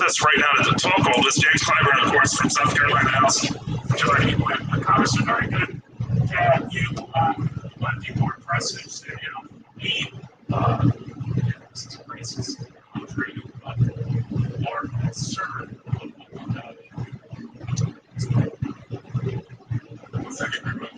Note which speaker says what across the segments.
Speaker 1: with us right now to talk all this. James Clyburn, of course, from South Carolina House, joining with the Congressman. Very good. And you want to be more impressive, so, lead this is a racist country, but more concerned with what we're about. Thank you very much.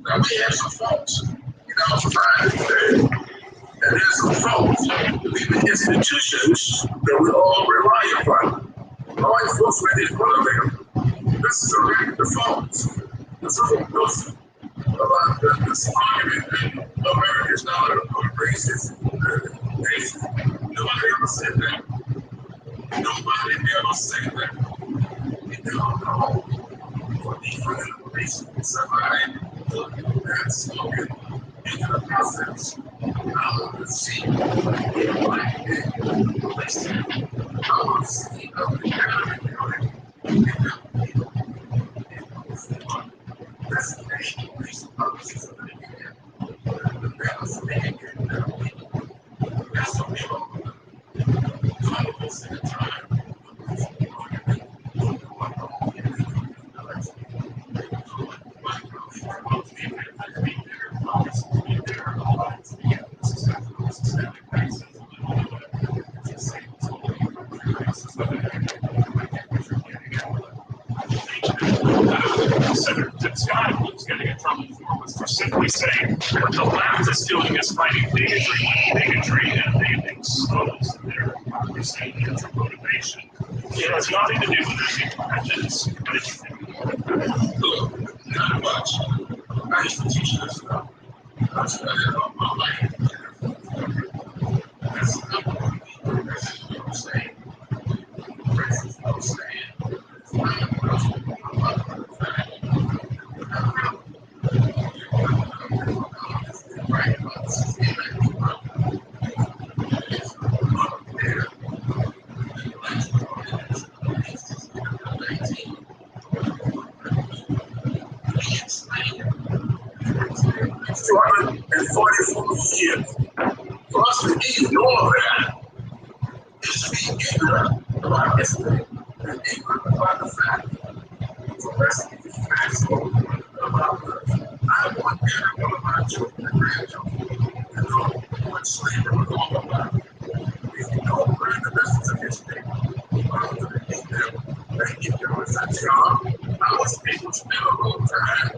Speaker 2: Now we have some folks in our society that there's some folks, even institutions that we all rely upon. Law enforcement is one of them. This is the folks. This is a notion about this argument that America is not a racist nation. Nobody ever said that. Nobody ever said that. We don't know for different reasons. Somebody that's spoken into the process. I want to see the black man listen. I want to see the economy that's the nation reason purposes of the balance of the that's what we want. Congress at the time.
Speaker 1: Senator Tim Scott, who's getting in trouble for simply saying what the left is doing is fighting bigotry, and they expose their hypocrisy and their motivation. It has nothing to do with any prejudice, but it's
Speaker 2: look, not much. I used to teach this stuff. I studied all my life. That's not what I'm saying. That's what I'm saying. Years. For us to ignore that is to be ignorant about history and ignorant about the fact. For us to be facts about this, I want every one of my children and grandchildren to know what slavery was all about. If you don't learn the lessons of history, I'm going to teach them. Thank you, George. That's job. I was able to spend a long time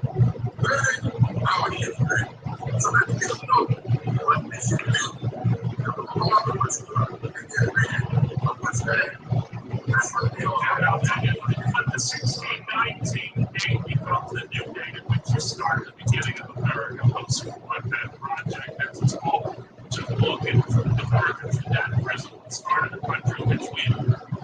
Speaker 2: learning our history so that we can know what we should do. What's good and get rid of what's bad. That's what we all have.
Speaker 1: The 1619 date becomes the new date at which you start the beginning of America post-war. That project that's its goal to look into America through that prism and started a country which we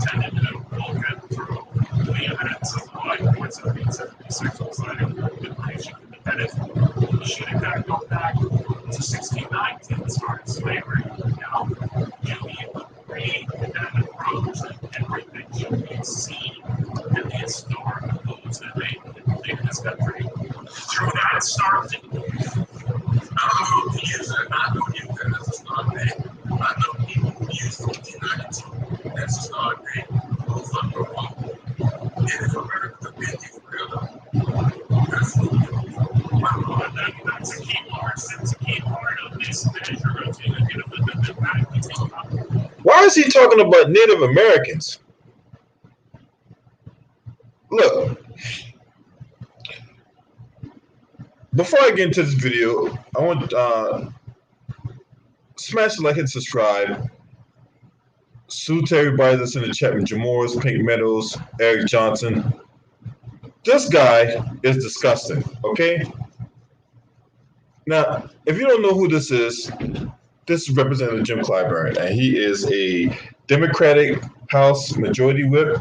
Speaker 1: tended to look at through the events of like 1776 deciding liberation and independence. Should in fact go back to 1619 and start slavery. Now, do you agree with that approach that everything should be seen in the historic moves that made this country through that start date?
Speaker 2: I don't know who used that. I don't use that as a start date. I know people who use 1492 as a start date. Those are the wrong. And if America been here forever, that's what we do.
Speaker 1: That's a key part. That's a key part of this measure of the fact we talk about.
Speaker 3: Why is he talking about Native Americans? Look, before I get into this video, I want smash the like and subscribe. Salute to everybody that's in the chat room. Jamoris, Pink Meadows, Eric Johnson. This guy is disgusting, okay? Now, if you don't know who this is Representative Jim Clyburn, and he is a Democratic House Majority Whip.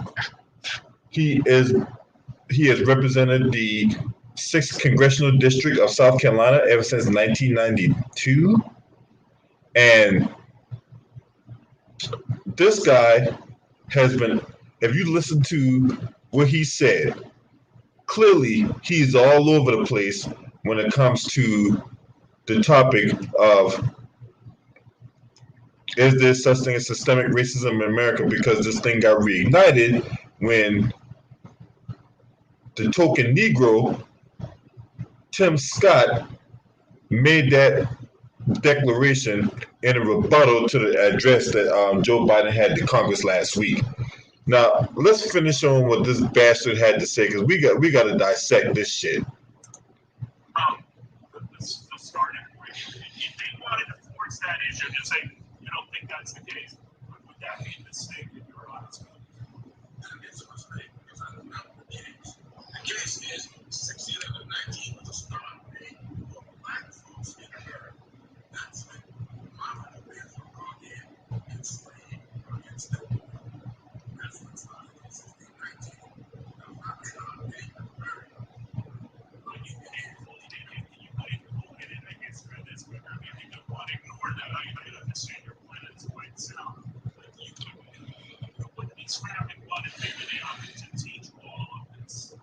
Speaker 3: He has represented the 6th Congressional District of South Carolina ever since 1992. And this guy has been, if you listen to what he said, clearly he's all over the place when it comes to the topic of, is there such thing as systemic racism in America? Because this thing got reignited when the token Negro, Tim Scott, made that declaration in a rebuttal to the address that Joe Biden had to Congress last week. Now, let's finish on what this bastard had to say, because we got to dissect this shit.
Speaker 1: Let's start it. If they wanted to force that issue and say, you don't think that's the case, would that be a mistake in your eyes?
Speaker 2: It's a mistake because I don't know the case. The case is 1619 was a start date for black folks in America. That's when my forebears were brought in and slaved against them. That's what started in 1619. Now, my start date in America.
Speaker 1: But you can't fully deny it. You might hold it in the history of this, but I mean, you don't want to ignore that. I understand your point. It's quite sound. But you wouldn't be scrapping blood if maybe they opted to teach all of this.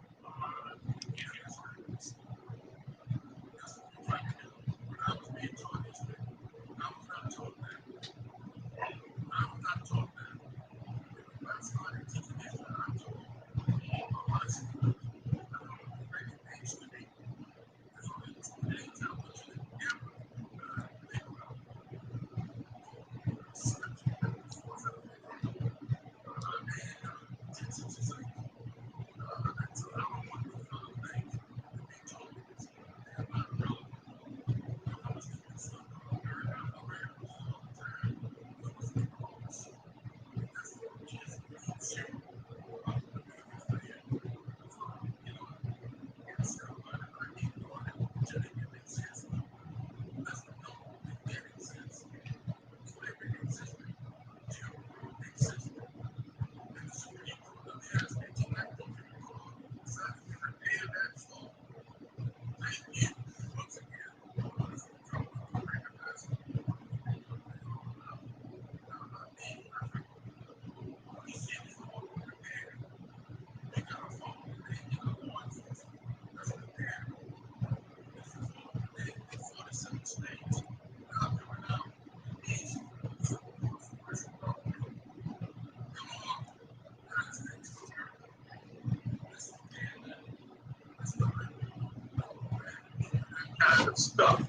Speaker 2: Stuff.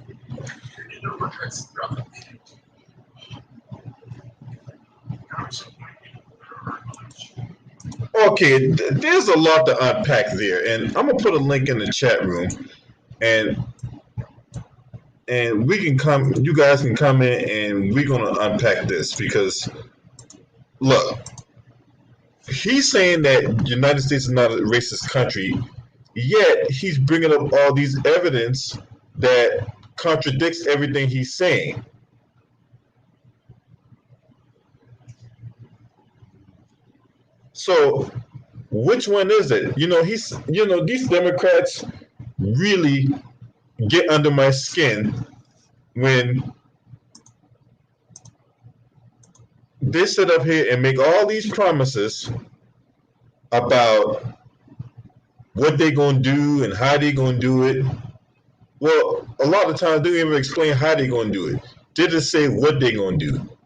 Speaker 2: You know what that stuff is?
Speaker 3: Okay, there's a lot to unpack there, and I'm gonna put a link in the chat room, and we can come. You guys can come in, and we're gonna unpack this because, look, he's saying that the United States is not a racist country, yet he's bringing up all these evidence that contradicts everything he's saying. So, which one is it? These Democrats really get under my skin when they sit up here and make all these promises about what they're going to do and how they're going to do it. Well, a lot of times they don't even explain how they're going to do it. They just say what they're going to do.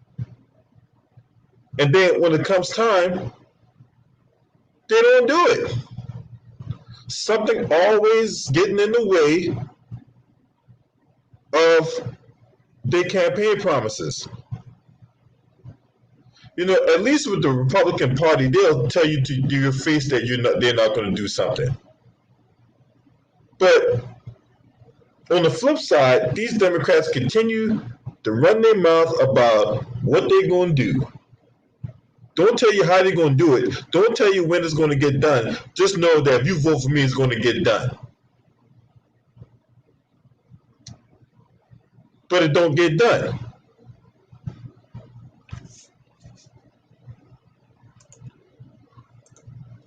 Speaker 3: And then when it comes time, they don't do it. Something always getting in the way of their campaign promises. At least with the Republican Party, they'll tell you to your face that they're not going to do something. But on the flip side, these Democrats continue to run their mouth about what they're going to do. Don't tell you how they're going to do it. Don't tell you when it's going to get done. Just know that if you vote for me, it's going to get done. But it don't get done.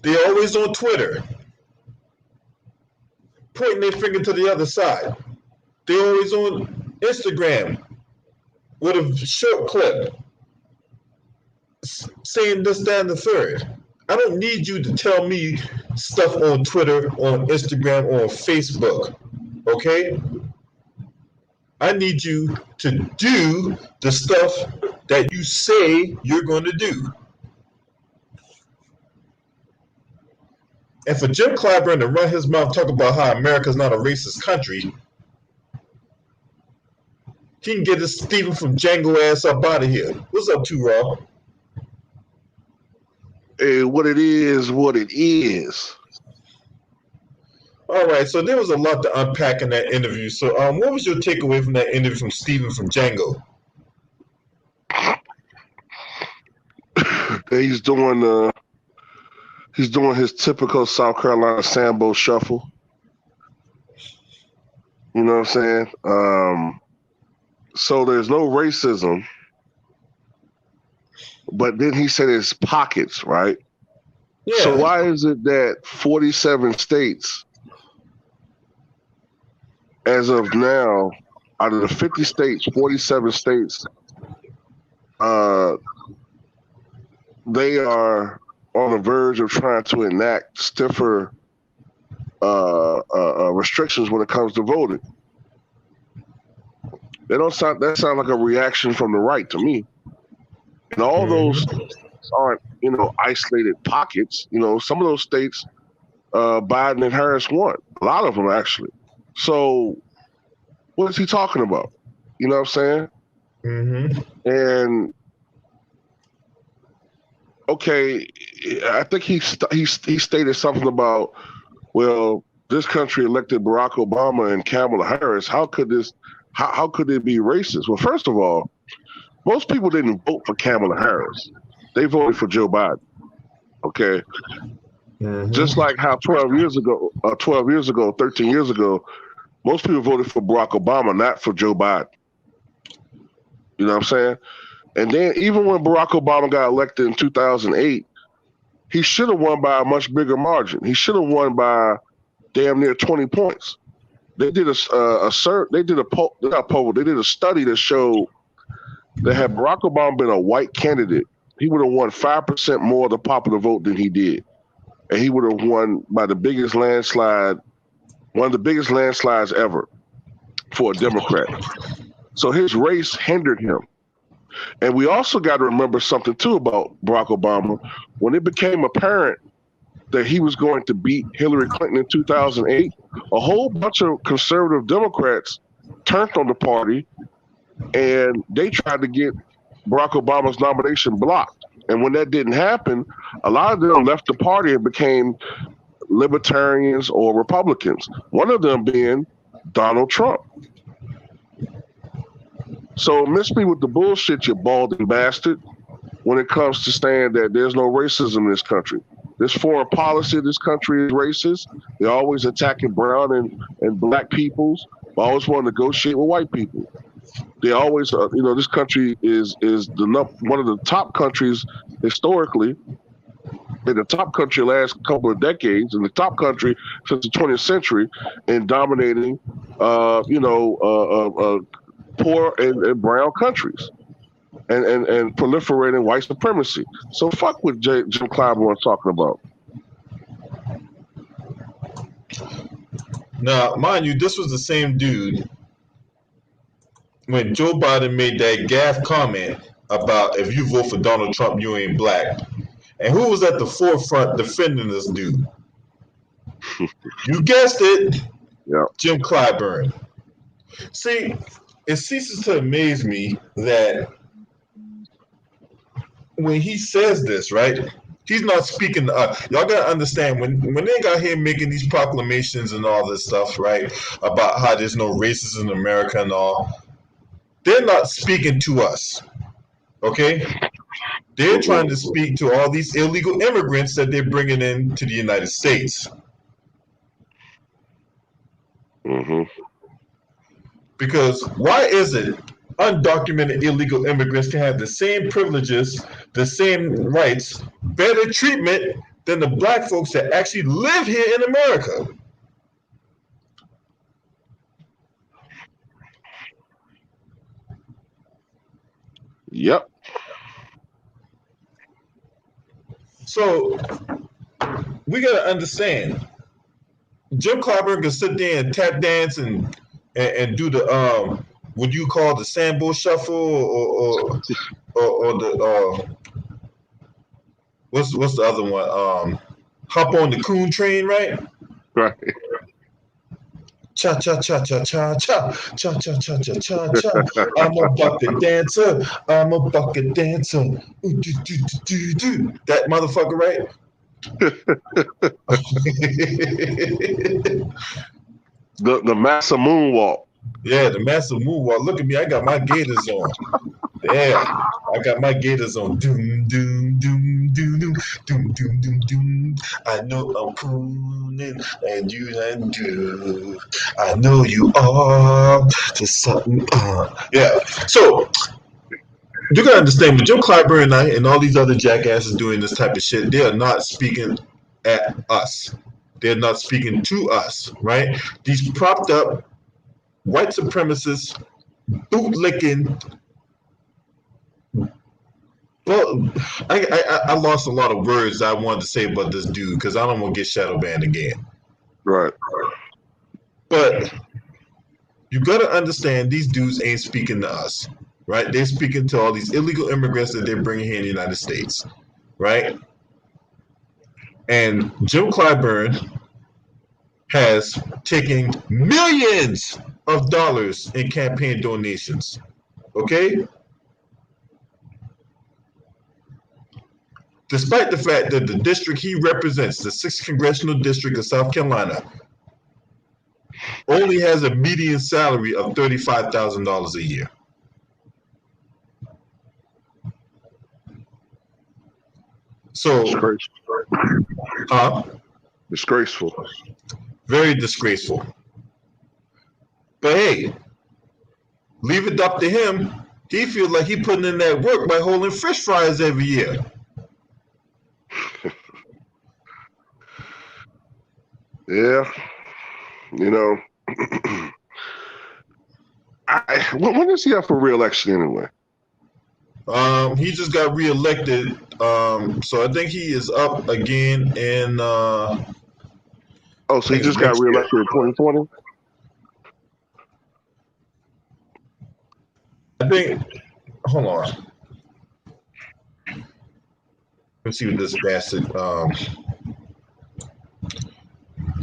Speaker 3: They're always on Twitter, pointing their finger to the other side. They're always on Instagram with a short clip saying this, that, and the third. I don't need you to tell me stuff on Twitter, on Instagram, or on Facebook, okay? I need you to do the stuff that you say you're going to do. And for Jim Clyburn to run his mouth talk about how America's not a racist country, he can get his Stephen from Django ass up out of here. What's up, 2Raw?
Speaker 4: Hey, what it is, what it is.
Speaker 3: All right, so there was a lot to unpack in that interview. So, what was your takeaway from that interview from Stephen from Django?
Speaker 4: He's doing his typical South Carolina Sambo shuffle. You know what I'm saying? So there's no racism, but then he said it's pockets, right?
Speaker 3: Yeah.
Speaker 4: So why is it that 47 states, as of now, out of the 50 states, 47 states, they are on the verge of trying to enact stiffer restrictions when it comes to voting? That sound like a reaction from the right to me. And all those aren't, isolated pockets. Some of those states, Biden and Harris won. A lot of them, actually. So what is he talking about? You know what I'm saying?
Speaker 3: Mm-hmm.
Speaker 4: And okay, I think he stated something about, well, this country elected Barack Obama and Kamala Harris. How could it be racist? Well, first of all, most people didn't vote for Kamala Harris. They voted for Joe Biden. Okay.
Speaker 3: Mm-hmm. Just
Speaker 4: like how 13 years ago, most people voted for Barack Obama, not for Joe Biden. You know what I'm saying? And then even when Barack Obama got elected in 2008, he should have won by a much bigger margin. He should have won by damn near 20 points. They did a study that showed that had Barack Obama been a white candidate, he would have won 5% more of the popular vote than he did. And he would have won by the biggest landslide, one of the biggest landslides ever for a Democrat. So his race hindered him. And we also got to remember something too about Barack Obama. When it became apparent that he was going to beat Hillary Clinton in 2008, a whole bunch of conservative Democrats turned on the party and they tried to get Barack Obama's nomination blocked. And when that didn't happen, a lot of them left the party and became libertarians or Republicans, one of them being Donald Trump. So miss me with the bullshit, you balding bastard, when it comes to saying that there's no racism in this country. This foreign policy of this country is racist. They're always attacking brown and black peoples, but always want to negotiate with white people. They always, this country is one of the top countries historically, in the top country last couple of decades, in the top country since the 20th century, in dominating, poor and brown countries, and proliferating white supremacy. So fuck what Jim Clyburn talking about.
Speaker 3: Now, mind you, this was the same dude when Joe Biden made that gaffe comment about if you vote for Donald Trump, you ain't black. And who was at the forefront defending this dude? You guessed it.
Speaker 4: Yeah.
Speaker 3: Jim Clyburn. See, it ceases to amaze me that when he says this, right, he's not speaking to us. Y'all got to understand, when they got here making these proclamations and all this stuff, right, about how there's no racism in America and all, they're not speaking to us, okay? They're trying to speak to all these illegal immigrants that they're bringing into the United States.
Speaker 4: Mm-hmm.
Speaker 3: Because why is it undocumented illegal immigrants can have the same privileges, the same rights, better treatment than the black folks that actually live here in America?
Speaker 4: Yep.
Speaker 3: So we got to understand, Jim Clyburn can sit there and tap dance and do the what you call the Sambo shuffle or the what's the other one? Hop on the coon train, right?
Speaker 4: Right.
Speaker 3: Cha cha cha cha cha cha cha cha cha cha cha cha. I'm a bucket dancer. I'm a bucket dancer. Ooh, do, do, do, do. That motherfucker, right?
Speaker 4: The massive moonwalk.
Speaker 3: Yeah, the massive moonwalk. Look at me. I got my gators on. Yeah, I got my gators on. Doom, doom, doom, doom, doom, doom, doom, doom, doom. I know I'm crooning, and you and do. I know you are just something. Yeah. So you gotta understand, with Joe Clyburn and all these other jackasses doing this type of shit, they are not speaking at us. They're not speaking to us, right? These propped up white supremacists, bootlicking. Well, I lost a lot of words I wanted to say about this dude because I don't want to get shadow banned again.
Speaker 4: Right.
Speaker 3: But you got to understand, these dudes ain't speaking to us, right? They're speaking to all these illegal immigrants that they're bringing here in the United States, right? And Jim Clyburn has taken millions of dollars in campaign donations, okay? Despite the fact that the district he represents, the 6th Congressional District of South Carolina, only has a median salary of $35,000 a year. So,
Speaker 4: disgraceful.
Speaker 3: Very disgraceful. But hey, leave it up to him. He feels like he putting in that work by holding fish fries every year.
Speaker 4: Yeah, you know, when is he up for re-election anyway?
Speaker 3: He just got reelected, so I think he is up again in.
Speaker 4: So he just got reelected in 2020.
Speaker 3: I think. Hold on. Let's see what this bastard.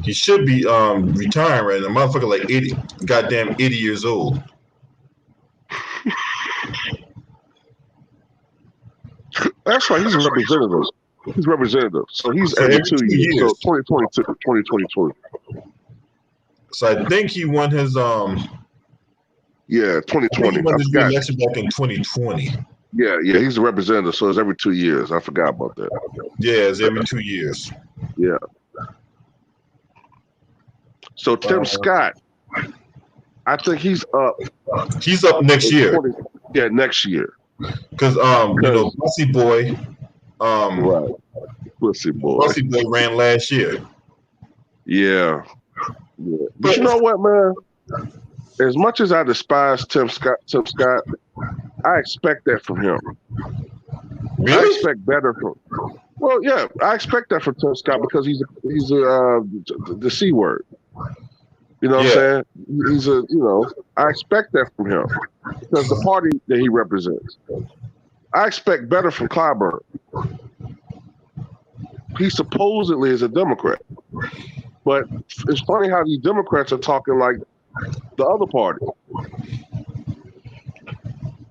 Speaker 3: He should be retiring right now. Motherfucker like 80 years old.
Speaker 4: That's right. He's a representative. He's representative. So he's every 2 years. So 2022, 2022.
Speaker 3: So I think he won his
Speaker 4: 2020.
Speaker 3: He won his election back in 2020.
Speaker 4: Yeah, he's a representative, so it's every 2 years. I forgot about that.
Speaker 3: Yeah, it's every 2 years.
Speaker 4: Yeah. So Tim Scott, I think he's up.
Speaker 3: He's up next year.
Speaker 4: Next year.
Speaker 3: Because Pussy Boy,
Speaker 4: right. Pussy Boy
Speaker 3: ran last year.
Speaker 4: Yeah. But you know what, man? As much as I despise Tim Scott, I expect that from him.
Speaker 3: Really?
Speaker 4: I expect better from. Well, yeah, I expect that from Tim Scott because he's the C word. You know what I'm saying? He's I expect that from him because the party that he represents. I expect better from Clyburn. He supposedly is a Democrat, but it's funny how these Democrats are talking like the other party.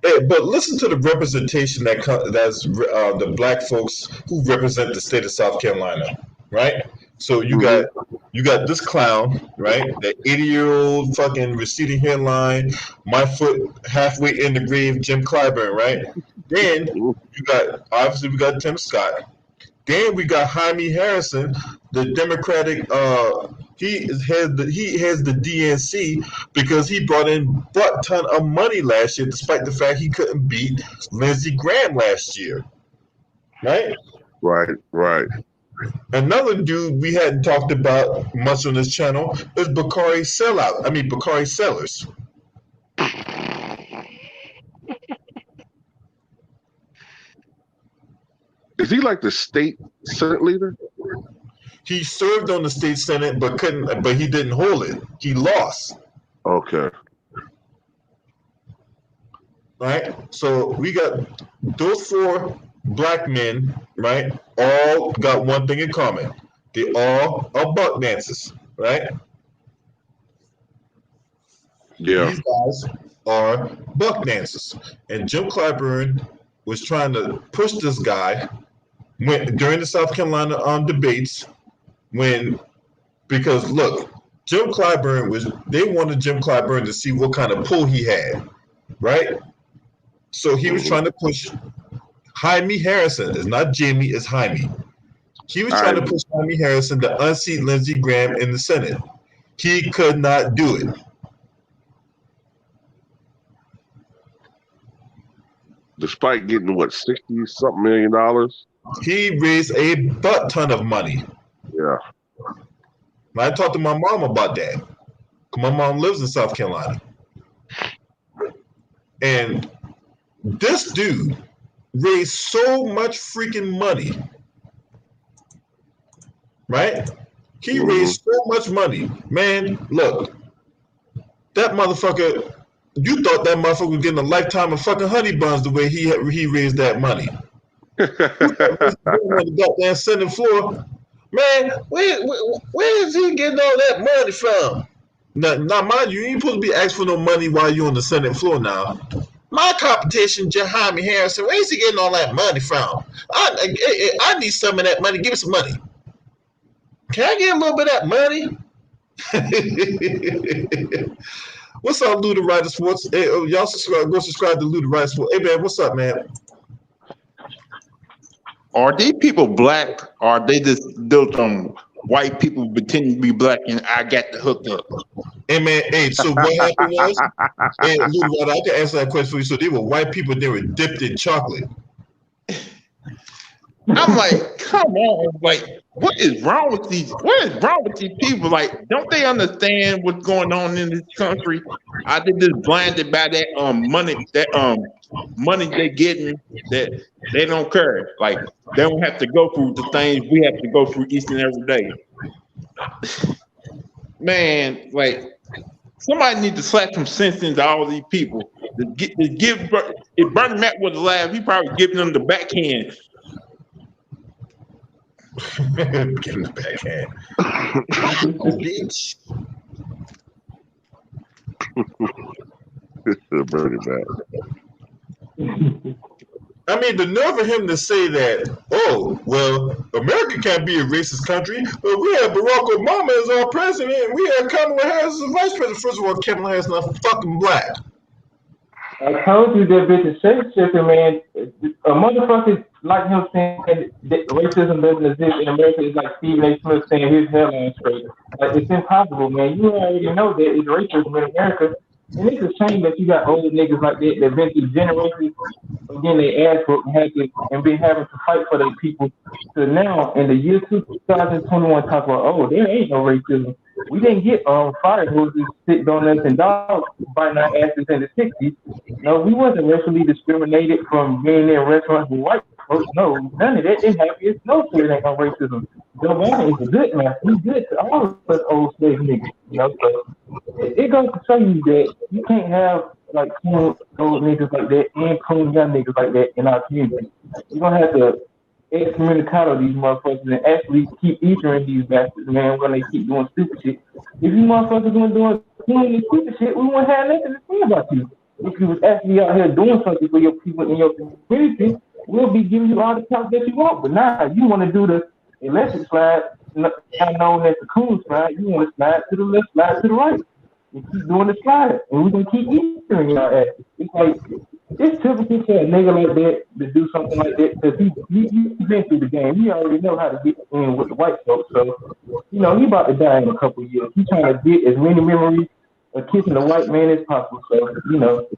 Speaker 3: Hey, but listen to the representation that's the black folks who represent the state of South Carolina, right? So you got you got this clown, right? That 80-year-old fucking receding hairline, my foot halfway in the grave, Jim Clyburn, right? Then you got, obviously we got Tim Scott. Then we got Jaime Harrison, the Democratic. He has the DNC because he brought in butt ton of money last year, despite the fact he couldn't beat Lindsey Graham last year, right?
Speaker 4: Right.
Speaker 3: Another dude we hadn't talked about much on this channel is Bakari Sellers.
Speaker 4: Is he like the state Senate leader?
Speaker 3: He served on the state Senate, but he didn't hold it. He lost.
Speaker 4: Okay.
Speaker 3: Right? So we got those 4 black men, right? All got one thing in common. They all are buck dancers, right?
Speaker 4: Yeah.
Speaker 3: These guys are buck dancers. And Jim Clyburn was trying to push this guy during the South Carolina debates because look, Jim Clyburn they wanted Jim Clyburn to see what kind of pull he had, right? So he was trying to push Jaime Harrison. It's not Jamie, it's Jaime. He was trying to push Jaime Harrison to unseat Lindsey Graham in the Senate. He could not do it.
Speaker 4: Despite getting what, $60-something million?
Speaker 3: He raised a butt ton of money.
Speaker 4: Yeah.
Speaker 3: I talked to my mom about that. My mom lives in South Carolina. And this dude raised so much freaking money. Right? He raised so much money. Man, look. That motherfucker, you thought that motherfucker was getting a lifetime of fucking honey buns the way he raised that money. On the goddamn Senate floor. Man, where is he getting all that money from? Now, mind you ain't supposed to be asking for no money while you're on the Senate floor now. My competition, Jaime Harrison, where's he getting all that money from? I need some of that money. Give me some money. Can I get a little bit of that money? What's up, Luda Rider Sports? Hey, y'all go subscribe to Luda Rider Sports. Hey, man, what's up, man?
Speaker 5: Are these people black, or are they just built on white people pretending to be black and I got the hook up?
Speaker 3: Hey, man, so what happened was, hey, Luda Rider, I can answer that question for you. So they were white people, they were dipped in chocolate.
Speaker 5: I'm like, come on, like, what is wrong with these? What is wrong with these people? Like, don't they understand what's going on in this country? I think just blinded by that money they're getting that they don't care. Like, they don't have to go through the things we have to go through each and every day. Man, like, somebody needs to slap some sense into all these people. If Bernie Mac was alive, he probably giving them the backhand.
Speaker 3: Give him the backhand. Bitch.
Speaker 4: Bernie Mac.
Speaker 3: I mean, the nerve of him to say that, oh, well, America can't be a racist country, but we have Barack Obama as our president, and we have Kamala Harris as vice president. First of all, Kamala Harris is not fucking black.
Speaker 6: I told you that bitch is shape-shifting, man. A motherfucker like him saying that racism doesn't exist in America is like Stephen A. Smith saying his hairline straight. Like, it's impossible, man. You already know that it's racism in America. And it's a shame that you got old niggas like that that been through generations of getting their ass broken and been having to fight for their people. So now, in the year 2021, talk about, oh, there ain't no racism. We didn't get fire hoses, stick donuts, and dogs biting our asses in the 60s. No, we wasn't racially discriminated from being in restaurants with white folks. No, none of that. It happened. No, so it ain't no racism. Joe Biden is a good man. He's good to all of us old slave niggas. You know, so it goes to show you that you can't have like cool old niggas like that and cool young niggas like that in our community. You're gonna have to excommunicado these motherfuckers and actually keep eating these bastards, man, when they keep doing stupid shit. If you motherfuckers weren't doing this stupid shit, we wouldn't have nothing to say about you. If you was actually out here doing something for your people in your community, we'll be giving you all the talk that you want. But now you want to do the election slide known as the coon slide. You want to slide to the left, slide to the right. You keep doing the slide, and we're gonna keep eating y'all ass. It's like it's typical for a nigga like that to do something like that because he's been through the game. He already know how to get in with the white folks. So he about to die in a couple of years. He's trying to get as many memories of kissing the white man as possible. So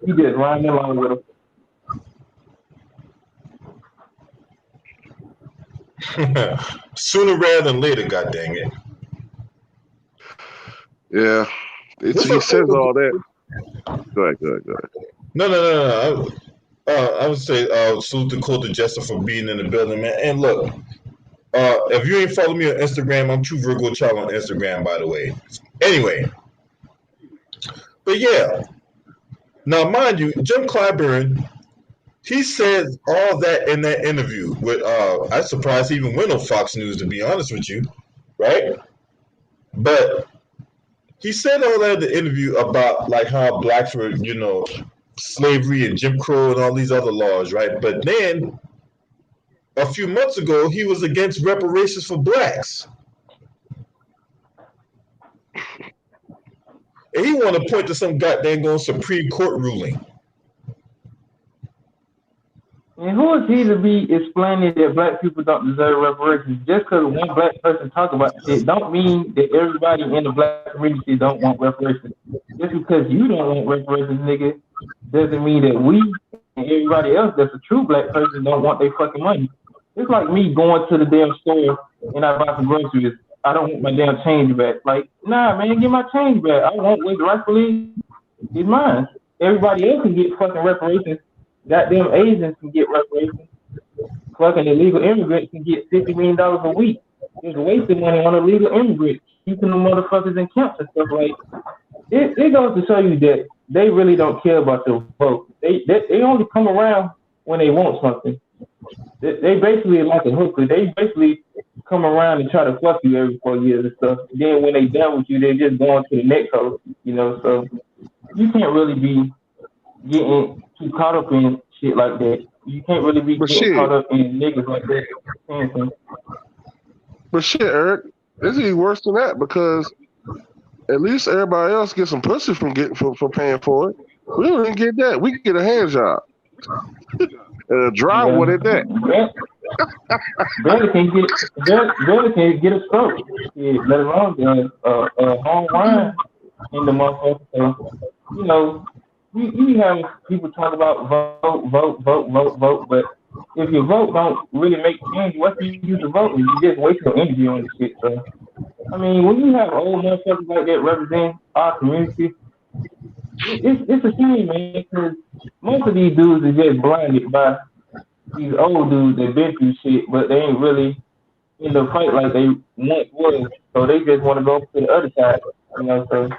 Speaker 6: he just riding along with
Speaker 3: him. Sooner rather than later, god dang it.
Speaker 4: Yeah. He says all that. Go ahead.
Speaker 3: No. I would say salute to Coulter Jester for being in the building, man. And look, if you ain't follow me on Instagram, I'm True Virgo Child on Instagram, by the way. Anyway, but yeah. Now, mind you, Jim Clyburn, he said all that in that interview with. I'm surprised he even went on Fox News, to be honest with you, right? But he said all that in the interview about like how blacks were, slavery and Jim Crow and all these other laws, right? But then a few months ago, he was against reparations for blacks. And he want to point to some goddamn Supreme Court ruling.
Speaker 6: And who is he to be explaining that black people don't deserve reparations? Just because one black person talk about it don't mean that everybody in the black community don't want reparations. Just because you don't want reparations, nigga, doesn't mean that we and everybody else that's a true black person don't want their fucking money. It's like me going to the damn store and I buy some groceries. I don't want my damn change back. Like, nah, man, get my change back. I want what's rightfully is mine. Everybody else can get fucking reparations. Goddamn Asians can get reparations. Fucking illegal immigrants can get $50 million a week. Just wasting money on illegal immigrants, keeping the motherfuckers in camps and stuff like. It goes to show you that they really don't care about the vote. They only come around when they want something. They basically like a hooker. They basically come around and try to fuck you every 4 years and stuff. Then when they done with you, they just go on to the next host. So you can't really be getting too caught up in shit like that. You can't really be getting caught up in niggas like that.
Speaker 4: But shit, Eric, it's even worse than that because at least everybody else gets some pussy from paying for it. We don't even get that. We can get a hand job. And a dry one at that.
Speaker 6: Barely can get a stroke. Yeah, let alone a home run in the motherfucker. So, you have people talk about vote, but if your vote don't really make change, what do you use to vote? You just waste your energy on this shit. So, I mean, when you have old motherfuckers like that representing our community, it's a shame, man, because most of these dudes are just blinded by these old dudes that been through shit, but they ain't really in the fight like they once was. So they just want to go to the other side, so.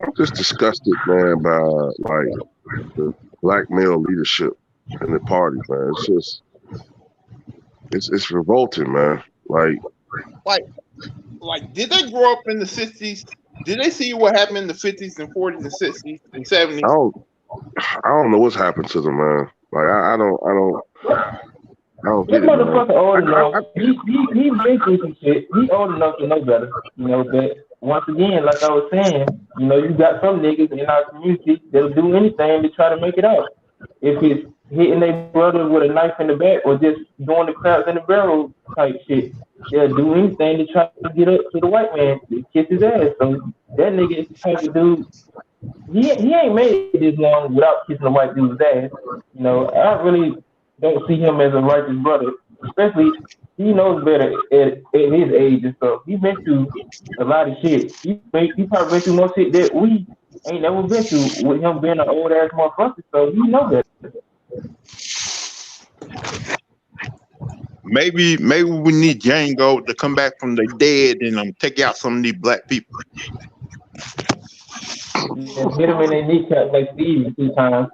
Speaker 4: I'm just disgusted, man, by like the black male leadership in the party, man. It's just it's revolting, man. Like,
Speaker 5: did they grow up in the 60s? Did they see what happened in the 50s and 40s and 60s and 70s?
Speaker 4: I don't know what's happened to them, man. Like, I don't get it,
Speaker 6: motherfucker old enough. He's been through some shit. He's old enough to know better, but once again, like I was saying, you got some niggas in our community that'll do anything to try to make it out. If it's hitting their brother with a knife in the back or just doing the crabs in the barrel type shit, they'll do anything to try to get up to the white man to kiss his ass. So that nigga is the type of dude, he ain't made it this long without kissing a white dude's ass. I really don't see him as a righteous brother, especially he knows better at his age and stuff. He's been through a lot of shit. He probably been through more shit that we ain't never been through with him being an old ass motherfucker. So he knows that.
Speaker 5: Maybe we need Django to come back from the dead and take out some of these black people.
Speaker 6: Yeah, hit him in their kneecap like Steve 2 times.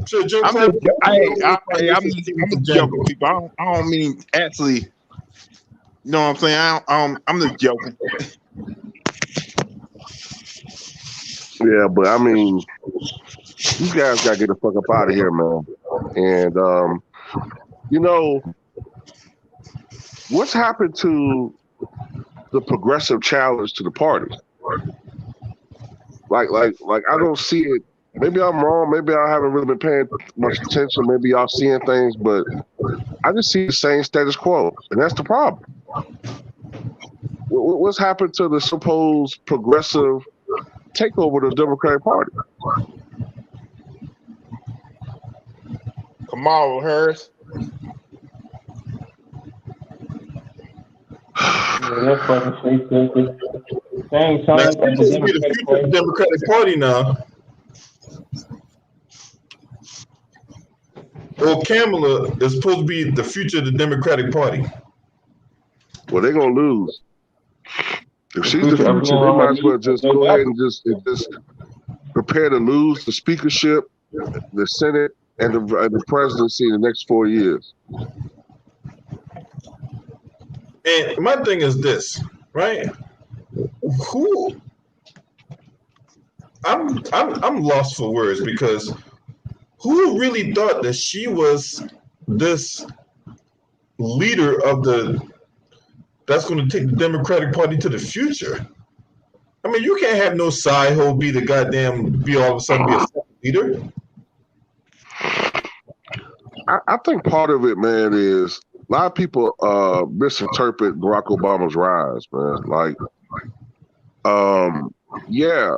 Speaker 3: So,
Speaker 5: I'm just joking, people. I don't mean actually. You know what I'm saying? I'm just joking.
Speaker 4: Yeah, but I mean, these guys gotta get the fuck up out of here, man. And you know, what's happened to the progressive challenge to the party? Like I don't see it. Maybe I'm wrong. Maybe I haven't really been paying much attention. Maybe y'all seeing things, but I just see the same status quo, and that's the problem. What's happened to the supposed progressive takeover of the Democratic Party?
Speaker 5: Kamala Harris.
Speaker 6: That's fucking stupid. Same time
Speaker 3: That's
Speaker 6: as
Speaker 3: supposed to be the future of the Democratic Party now. Well, Kamala is supposed to be the future of the Democratic Party.
Speaker 4: Well, they're gonna lose. If she's the future, they might as well just go ahead and just prepare to lose the speakership, the Senate, and the presidency in the next 4 years.
Speaker 3: And my thing is this, right? Who? I'm lost for words because who really thought that she was this leader of that's going to take the Democratic Party to the future? I mean, you can't have no side hoe be the goddamn all of a sudden be a leader.
Speaker 4: I think part of it, man, is a lot of people misinterpret Barack Obama's rise, man. Like, yeah,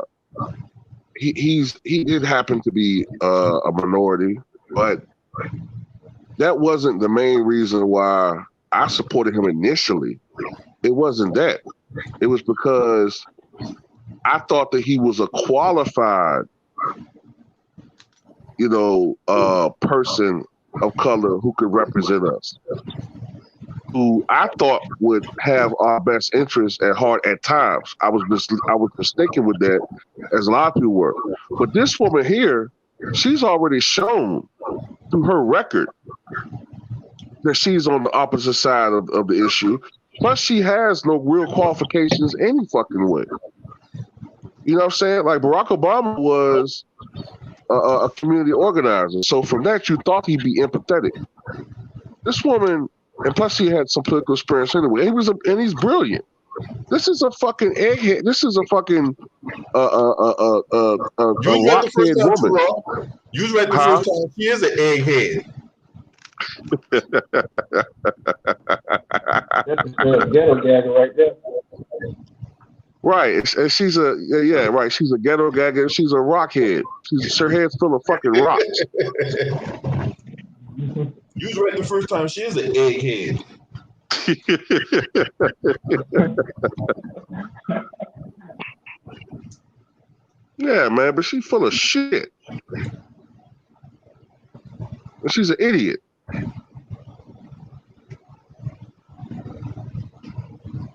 Speaker 4: he did happen to be a minority, but that wasn't the main reason why I supported him initially. It wasn't that. It was because I thought that he was a qualified, person of color who could represent us, who I thought would have our best interests at heart at times. I was mistaken with that, as a lot of people were. But this woman here, she's already shown through her record that she's on the opposite side of the issue. Plus, she has no real qualifications any fucking way. You know what I'm saying? Like, Barack Obama was a community organizer. So from that, you thought he'd be empathetic. This woman, and plus he had some political experience anyway. And he's brilliant. This is a fucking egghead. This is a fucking rockhead woman.
Speaker 3: You was right the first time. She is an egghead.
Speaker 6: That's a ghetto gag right there.
Speaker 4: Right, and she's right. She's a ghetto gagger. She's a rockhead. Her head's full of fucking rocks.
Speaker 3: You was right the first time. She is an egghead.
Speaker 4: Yeah, man, but she's full of shit. And she's an idiot.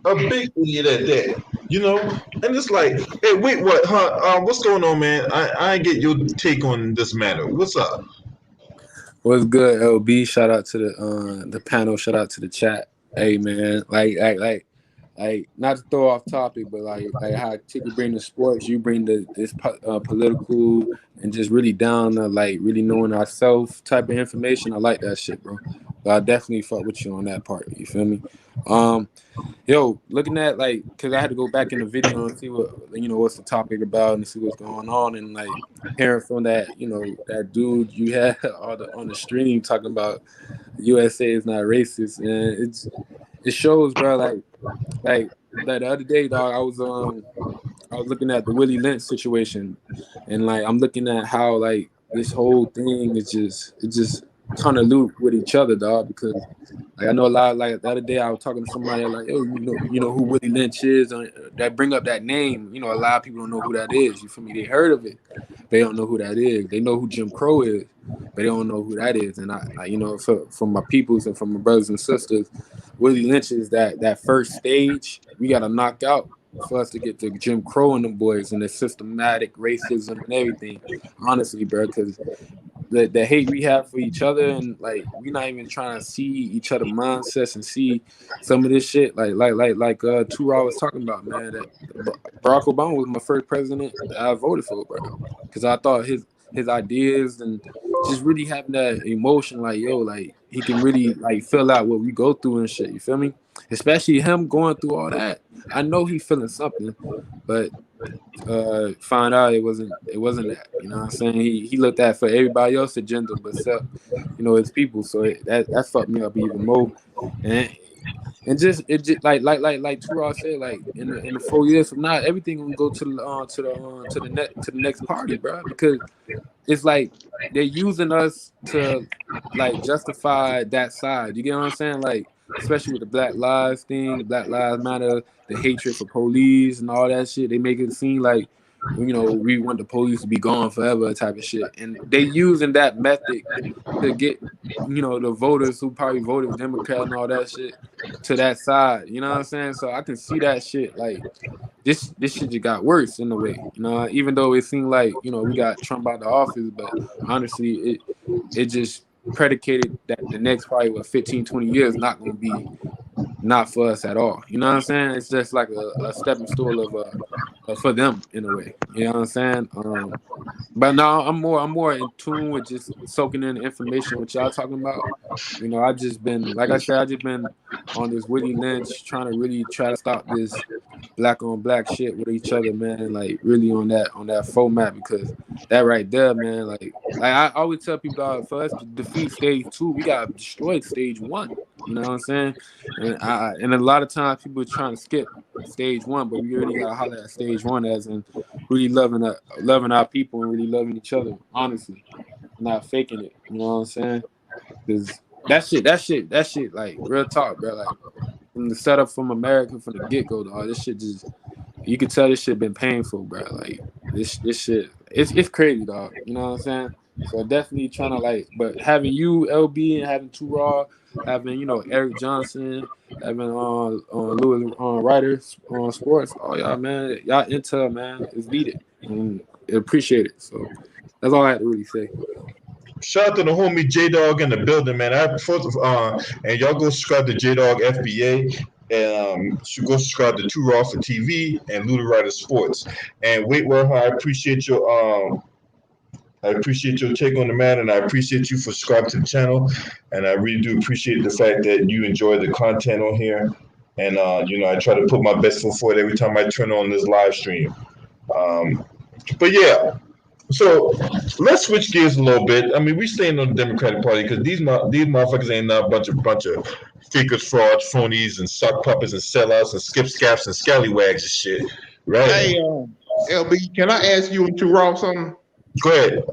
Speaker 3: A big idiot at that. And it's like, hey, wait, what? Huh? What's going on, man? I ain't get your take on this matter. What's up?
Speaker 7: What's good, LB? Shout out to the panel. Shout out to the chat. Hey, man, like, not to throw off topic, but like how Tiki bring the sports, you bring this political and just really down to like really knowing ourselves type of information. I like that shit, bro. But I definitely fuck with you on that part. You feel me? Looking at cause I had to go back in the video and see what's the topic about and see what's going on, and like hearing from that that dude you had on the stream talking about USA is not racist, and it shows, bro. Like the other day, dog, I was looking at the Willie Lynch situation, and like I'm looking at how like this whole thing is just kind of loop with each other, dog, because like I know a lot. Like the other day, I was talking to somebody like, "Oh, you know who Willie Lynch is?" That bring up that name. A lot of people don't know who that is. You feel me? They heard of it, they don't know who that is. They know who Jim Crow is, but they don't know who that is. And I from my peoples and from my brothers and sisters, Willie Lynch is that first stage we got to knock out for us to get to Jim Crow and them boys and the systematic racism and everything. Honestly, bro, because the hate we have for each other, and like we're not even trying to see each other mindsets and see some of this shit. Like Tura was talking about, man. That Barack Obama was my first president that I voted for, bro, because I thought his ideas and just really having that emotion, like yo, like he can really like fill out what we go through and shit. You feel me? Especially him going through all that. I know he feeling something, but find out it wasn't that. You know what I'm saying? He looked at for everybody else's agenda, but except his people. So that fucked me up even more. And just like Tural said, like in the 4 years from now, everything gonna go to the next party, bro, because it's like they're using us to like justify that side. You get what I'm saying? Like, especially with the Black Lives thing, the Black Lives Matter, the hatred for police and all that shit. They make it seem like, we want the police to be gone forever type of shit. And they using that method to get, the voters who probably voted Democrat and all that shit to that side. You know what I'm saying? So I can see that shit. Like, this shit just got worse in a way. Even though it seemed like, we got Trump out of the office, but honestly, it just predicated that the next probably 15, 20 years not going to be not for us at all. You know what I'm saying? It's just like a stepping stool of for them in a way. You know what I'm saying? But now I'm more in tune with just soaking in the information what y'all talking about. I just been, like I said, I just been on this Willie Lynch trying to stop this black on black shit with each other, man. Like really on that format, because that right there, man. Like I always tell people, dog, for us to defeat stage 2, we gotta destroy stage 1. You know what I'm saying? And a lot of times people are trying to skip stage 1, but we really gotta holler at stage 1 as in really loving our people and really loving each other, honestly, not faking it. You know what I'm saying? Because that shit, like real talk, bro. Like from the setup from America from the get-go, dog. This shit just, you can tell this shit been painful, bro. Like this shit, it's crazy, dog. You know what I'm saying? So definitely trying to but having you, LB, and having Tura, having Eric Johnson, having Louis writers on sports. Oh y'all, man, y'all intel, man, is needed and appreciate it. So that's all I had to really say.
Speaker 3: Shout out to the homie J Dog in the building, man. And y'all go subscribe to J Dog FBA, and go subscribe to Too Raw for TV and Luda Rider Sports. And wait, I appreciate your take on the matter, and I appreciate you for subscribing to the channel. And I really do appreciate the fact that you enjoy the content on here. And I try to put my best foot forward every time I turn on this live stream. But yeah. So let's switch gears a little bit. I mean, we staying on the Democratic Party because these motherfuckers ain't not a bunch of fakers, frauds, phonies, and sock puppets and sellouts and skip scaps and scallywags and shit, right?
Speaker 5: Hey, LB, can I ask you and Tural something?
Speaker 3: Go ahead.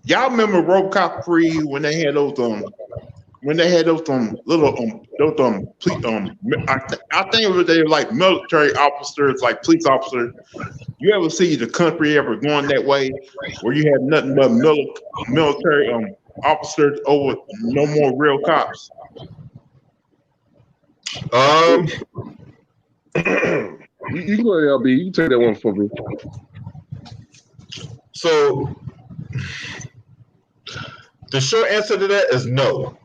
Speaker 5: Y'all remember RoboCop 3 when they had those I think it was they were like military officers, like police officers. You ever see the country ever going that way, where you have nothing but military officers over no more real cops?
Speaker 4: You can go ahead, LB. You can take that one for me.
Speaker 3: So the short answer to that is no.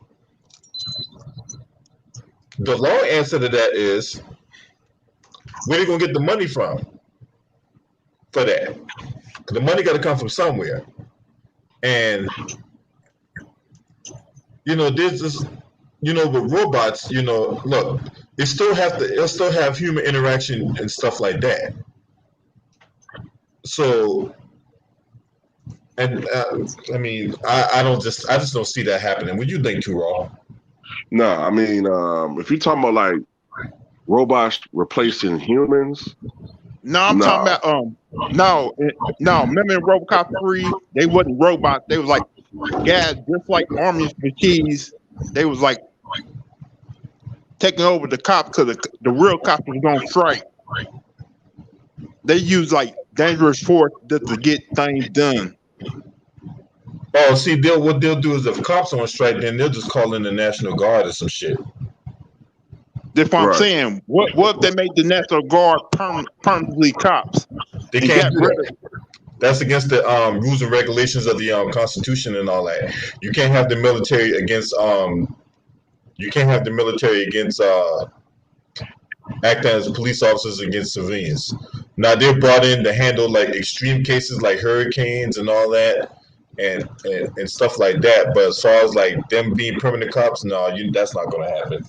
Speaker 3: The long answer to that is, where are they gonna get the money from for that? The money got to come from somewhere, and there's this, with robots, look, it'll still have human interaction and stuff like that. So, and I mean, I just don't see that happening. What do you think, Tural?
Speaker 4: No, I mean, if you're talking about like robots replacing humans,
Speaker 5: I'm talking about no. Remember in RoboCop 3, they wasn't robots. They was like guys just like army machines. They was like taking over the cops because the real cops was on strike. They use like dangerous force just to get things done.
Speaker 3: Oh, see, what they'll do is if cops on strike, then they'll just call in the National Guard or some shit.
Speaker 5: That's what I'm saying. What if they made the National Guard permanently cops?
Speaker 3: They can't do that. That's against the rules and regulations of the Constitution and all that. You can't have the military against acting as police officers against civilians. Now they're brought in to handle like extreme cases like hurricanes and all that, and stuff like that. But as far as like them being permanent cops, no, that's not going to happen.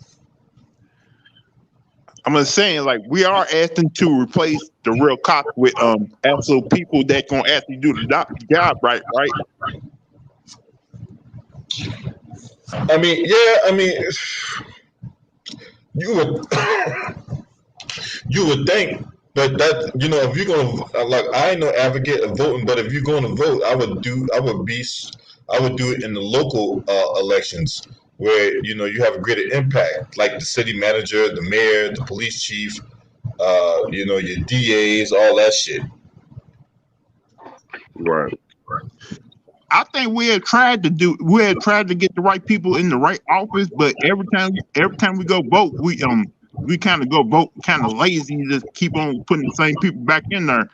Speaker 5: I'm just saying, like, we are asking to replace the real cops with actual people that gonna actually do the job right.
Speaker 3: I mean, yeah, I mean, you would think, but that if you're gonna like, I ain't no advocate of voting, but if you're going to vote, I would do it in the local elections where you have a greater impact, like the city manager, the mayor, the police chief, your DAs, all that shit.
Speaker 4: Right.
Speaker 5: I think we had tried to get the right people in the right office, but every time we go vote, we kind of go vote kind of lazy, just keep on putting the same people back in there.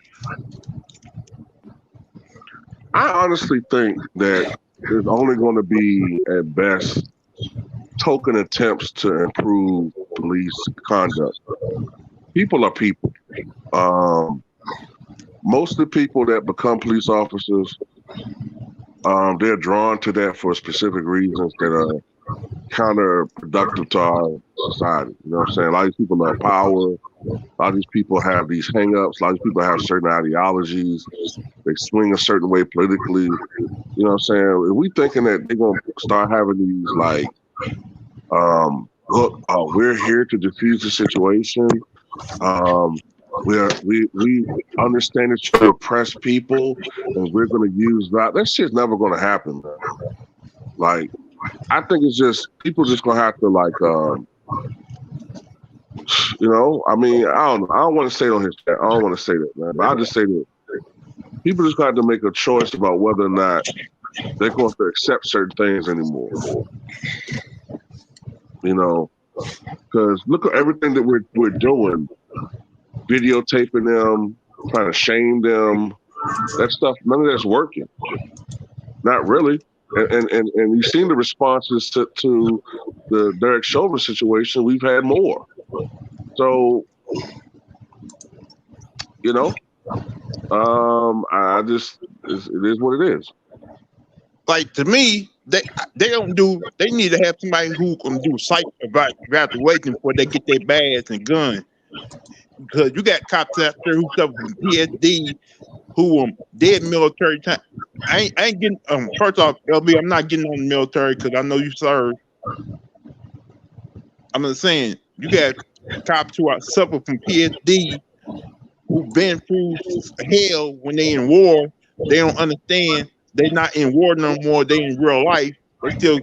Speaker 4: I honestly think that there's only going to be, at best, token attempts to improve police conduct. People are people. Most of the people that become police officers, they're drawn to that for specific reasons that are counterproductive to our society. You know what I'm saying? A lot of these people have power. A lot of these people have these hang-ups. A lot of these people have certain ideologies. They swing a certain way politically. You know what I'm saying? If we thinking that they're going to start having these, like, look, we're here to defuse the situation. We understand that you oppress people, and we're going to use that. That shit's never going to happen, man. Like, I think it's just people just going to have to, like, I mean, I don't know. I don't want to say it on his chat. I don't want to say that, man. But I'll just say that people just got to make a choice about whether or not they're going to accept certain things anymore. Because look at everything that we're doing, videotaping them, trying to shame them. That stuff, none of that's working. Not really. And you've seen the responses to the Derek Chauvin situation. We've had more. So, I just, it is what it is.
Speaker 5: Like, to me, they need to have somebody who can do psych evaluation before they get their badge and gun. Because you got cops out there who suffer from PSD, who dead military time. I ain't getting first off, LB, I'm not getting on the military because I know you serve. I'm just saying, you got cops who are suffer from PSD, who've been through hell when they in war. They don't understand. They're not in war no more. They in real life. They still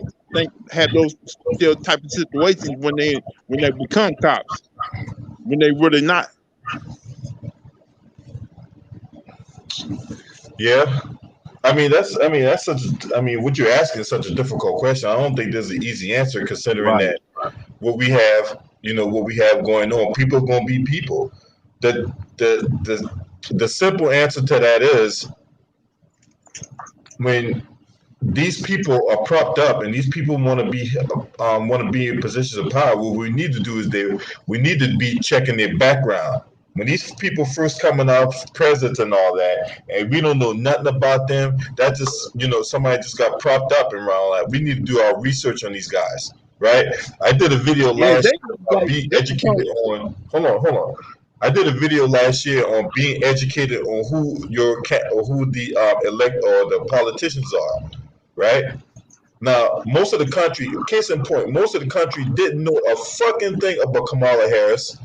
Speaker 5: have those still type of situations when they become cops, when they really not.
Speaker 3: Yeah, what you're asking is such a difficult question. I don't think there's an easy answer, considering that what we have going on. People are going to be people. The simple answer to that is, when these people are propped up and these people want to be in positions of power, what we need to do is we need to be checking their background. When these people first coming out, presidents and all that, and we don't know nothing about them, that just somebody just got propped up and all that. We need to do our research on these guys, right? I did a video last year, be educated on. Hold on. I did a video last year on being educated on who the elect or the politicians are, right? Now, most of the country, case in point, most of the country didn't know a fucking thing about Kamala Harris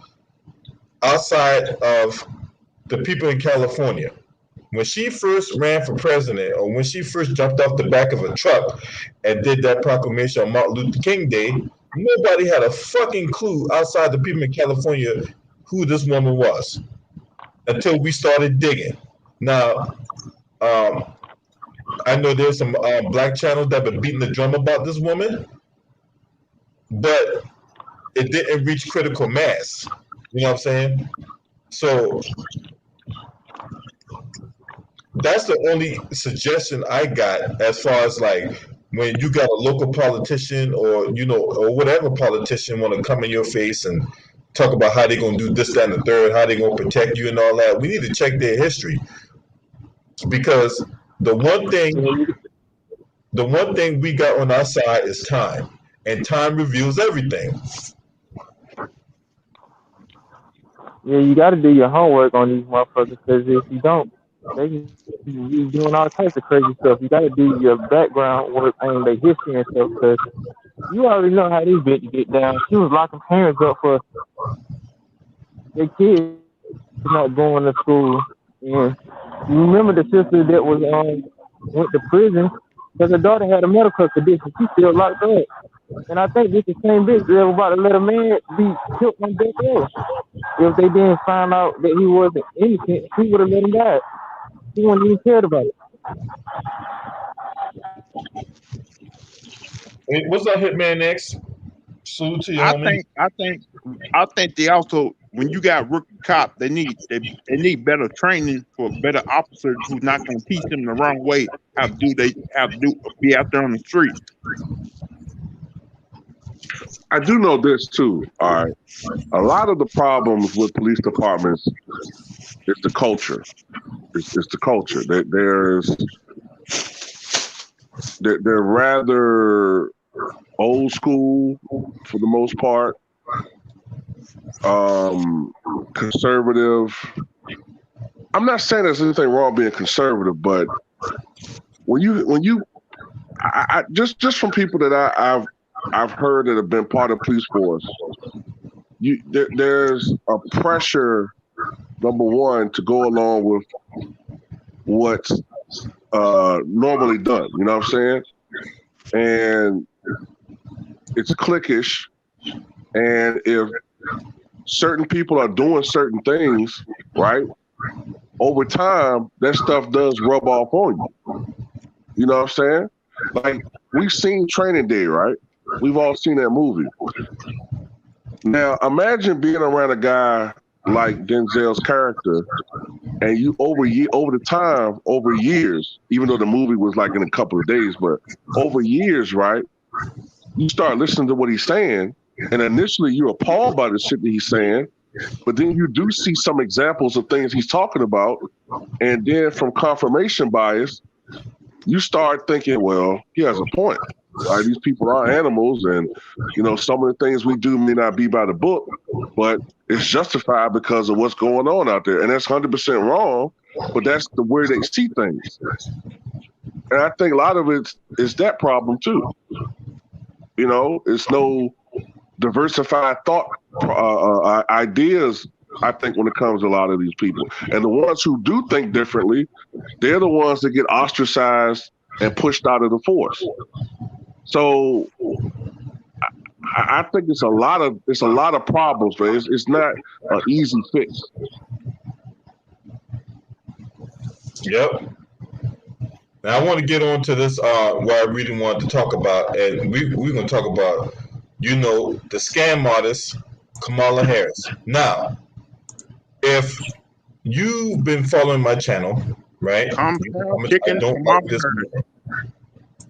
Speaker 3: outside of the people in California. When she first ran for president, or when she first jumped off the back of a truck and did that proclamation on Martin Luther King Day, nobody had a fucking clue outside the people in California who this woman was, until we started digging. Now, I know there's some black channels that have been beating the drum about this woman, but it didn't reach critical mass. You know what I'm saying? So that's the only suggestion I got as far as like when you got a local politician or or whatever politician want to come in your face and talk about how they're gonna do this, that, and the third, how they're gonna protect you and all that. We need to check their history because the one thing the one thing we got on our side is time, and time reveals everything.
Speaker 6: Yeah, you got to do your homework on these motherfuckers because if you don't, they can be doing all types of crazy stuff. You got to do your background work on their history and stuff because you already know how these bitches get down. She was locking parents up for their kids not going to school. And you remember the sister that was went to prison because her daughter had a medical condition. She still locked up. And I think this is the same bitch that was about to let a man be killed on death row. If they didn't find out that he wasn't innocent, she would have let him die. She wouldn't even cared about it.
Speaker 3: Hey, what's up, Hitman X? Salute to your
Speaker 5: I
Speaker 3: homie.
Speaker 5: think they also, when you got rookie cop, they need better training for better officers who's not going to teach them the wrong way how to be out there on the street.
Speaker 4: I do know this too. All right, a lot of the problems with police departments is the culture. It's the culture. They're rather old school for the most part. Conservative. I'm not saying there's anything wrong being conservative, but when you just from people that I've heard that have been part of police force, there's a pressure, number one, to go along with what's normally done. You know what I'm saying? And it's cliquish, and if certain people are doing certain things, right, over time, that stuff does rub off on you. You know what I'm saying? Like, we've seen Training Day, right? We've all seen that movie. Now, imagine being around a guy like Denzel's character, and you over years, even though the movie was like in a couple of days, but over years, right? You start listening to what he's saying, and initially you're appalled by the shit that he's saying, but then you do see some examples of things he's talking about, and then from confirmation bias, you start thinking, well, he has a point. Right? These people are animals, and some of the things we do may not be by the book, but it's justified because of what's going on out there, and that's 100% wrong. But that's the way they see things, and I think a lot of it is that problem too. It's no diversified thought ideas. I think when it comes to a lot of these people, and the ones who do think differently, they're the ones that get ostracized and pushed out of the force. So I think it's a lot of problems, but it's not an easy fix.
Speaker 3: Yep. Now I want to get on to this what I really wanted to talk about, and we're going to talk about the scam artist Kamala Harris. Now, if you've been following my channel, right? You know how much I don't like this woman.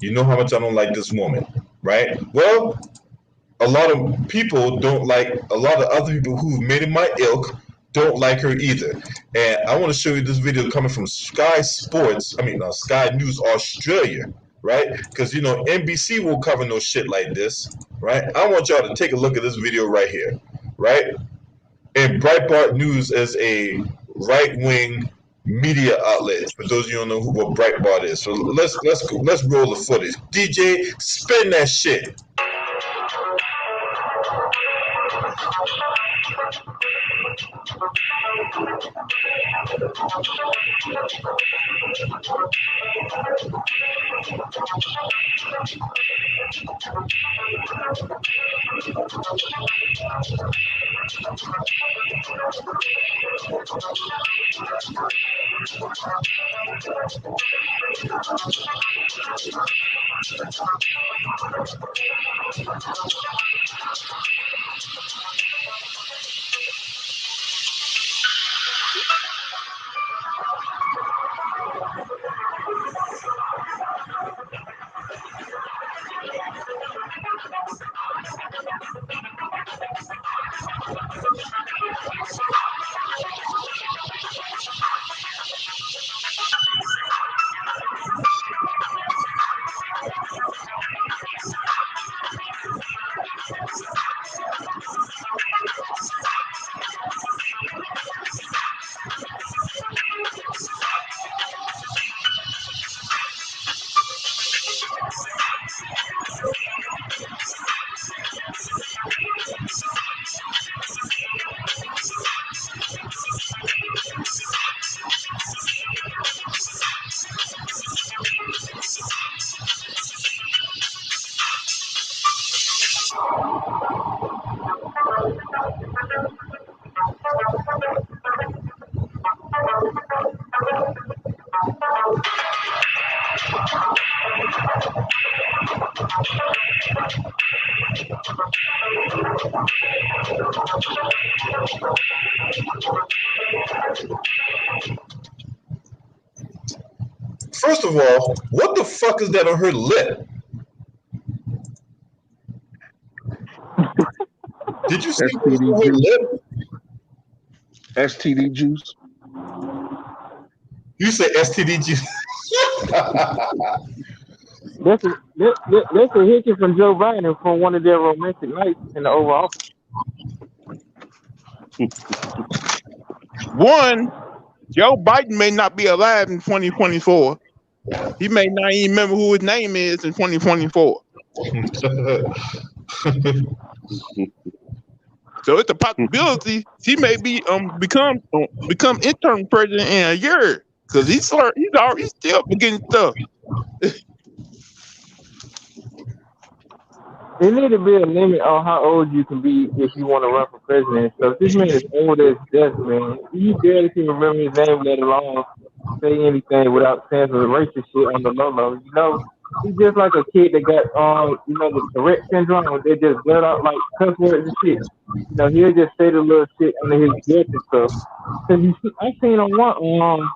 Speaker 3: You know how much I don't like this woman, right? Well, a lot of people don't like, a lot of other people who've made it my ilk don't like her either. And I want to show you this video coming from Sky News Australia, right? Because NBC won't cover no shit like this, right? I want y'all to take a look at this video right here, right? And Breitbart News is a right-wing media outlet. For those of you who don't know what Breitbart is, so let's roll the footage. DJ, spin that shit. First of all, what the fuck is that on her lip? Did you see what's on her lip?
Speaker 4: STD juice.
Speaker 3: You said STD juice.
Speaker 6: That's a hickey from Joe Biden from one of their romantic nights in the Oval Office.
Speaker 5: One, Joe Biden may not be alive in 2024. He may not even remember who his name is in 2024. So it's a possibility he may be become interim president in a year because he's still beginning stuff.
Speaker 6: There need to be a limit on how old you can be if you want to run for president. So if this man is old as death, man, you barely can remember his name, let alone say anything without saying some racist shit on the low. You know, he's just like a kid that got the Tourette syndrome. They just let out like cuss words and shit. You know, he'll just say the little shit under his breath and stuff. Cause I seen on one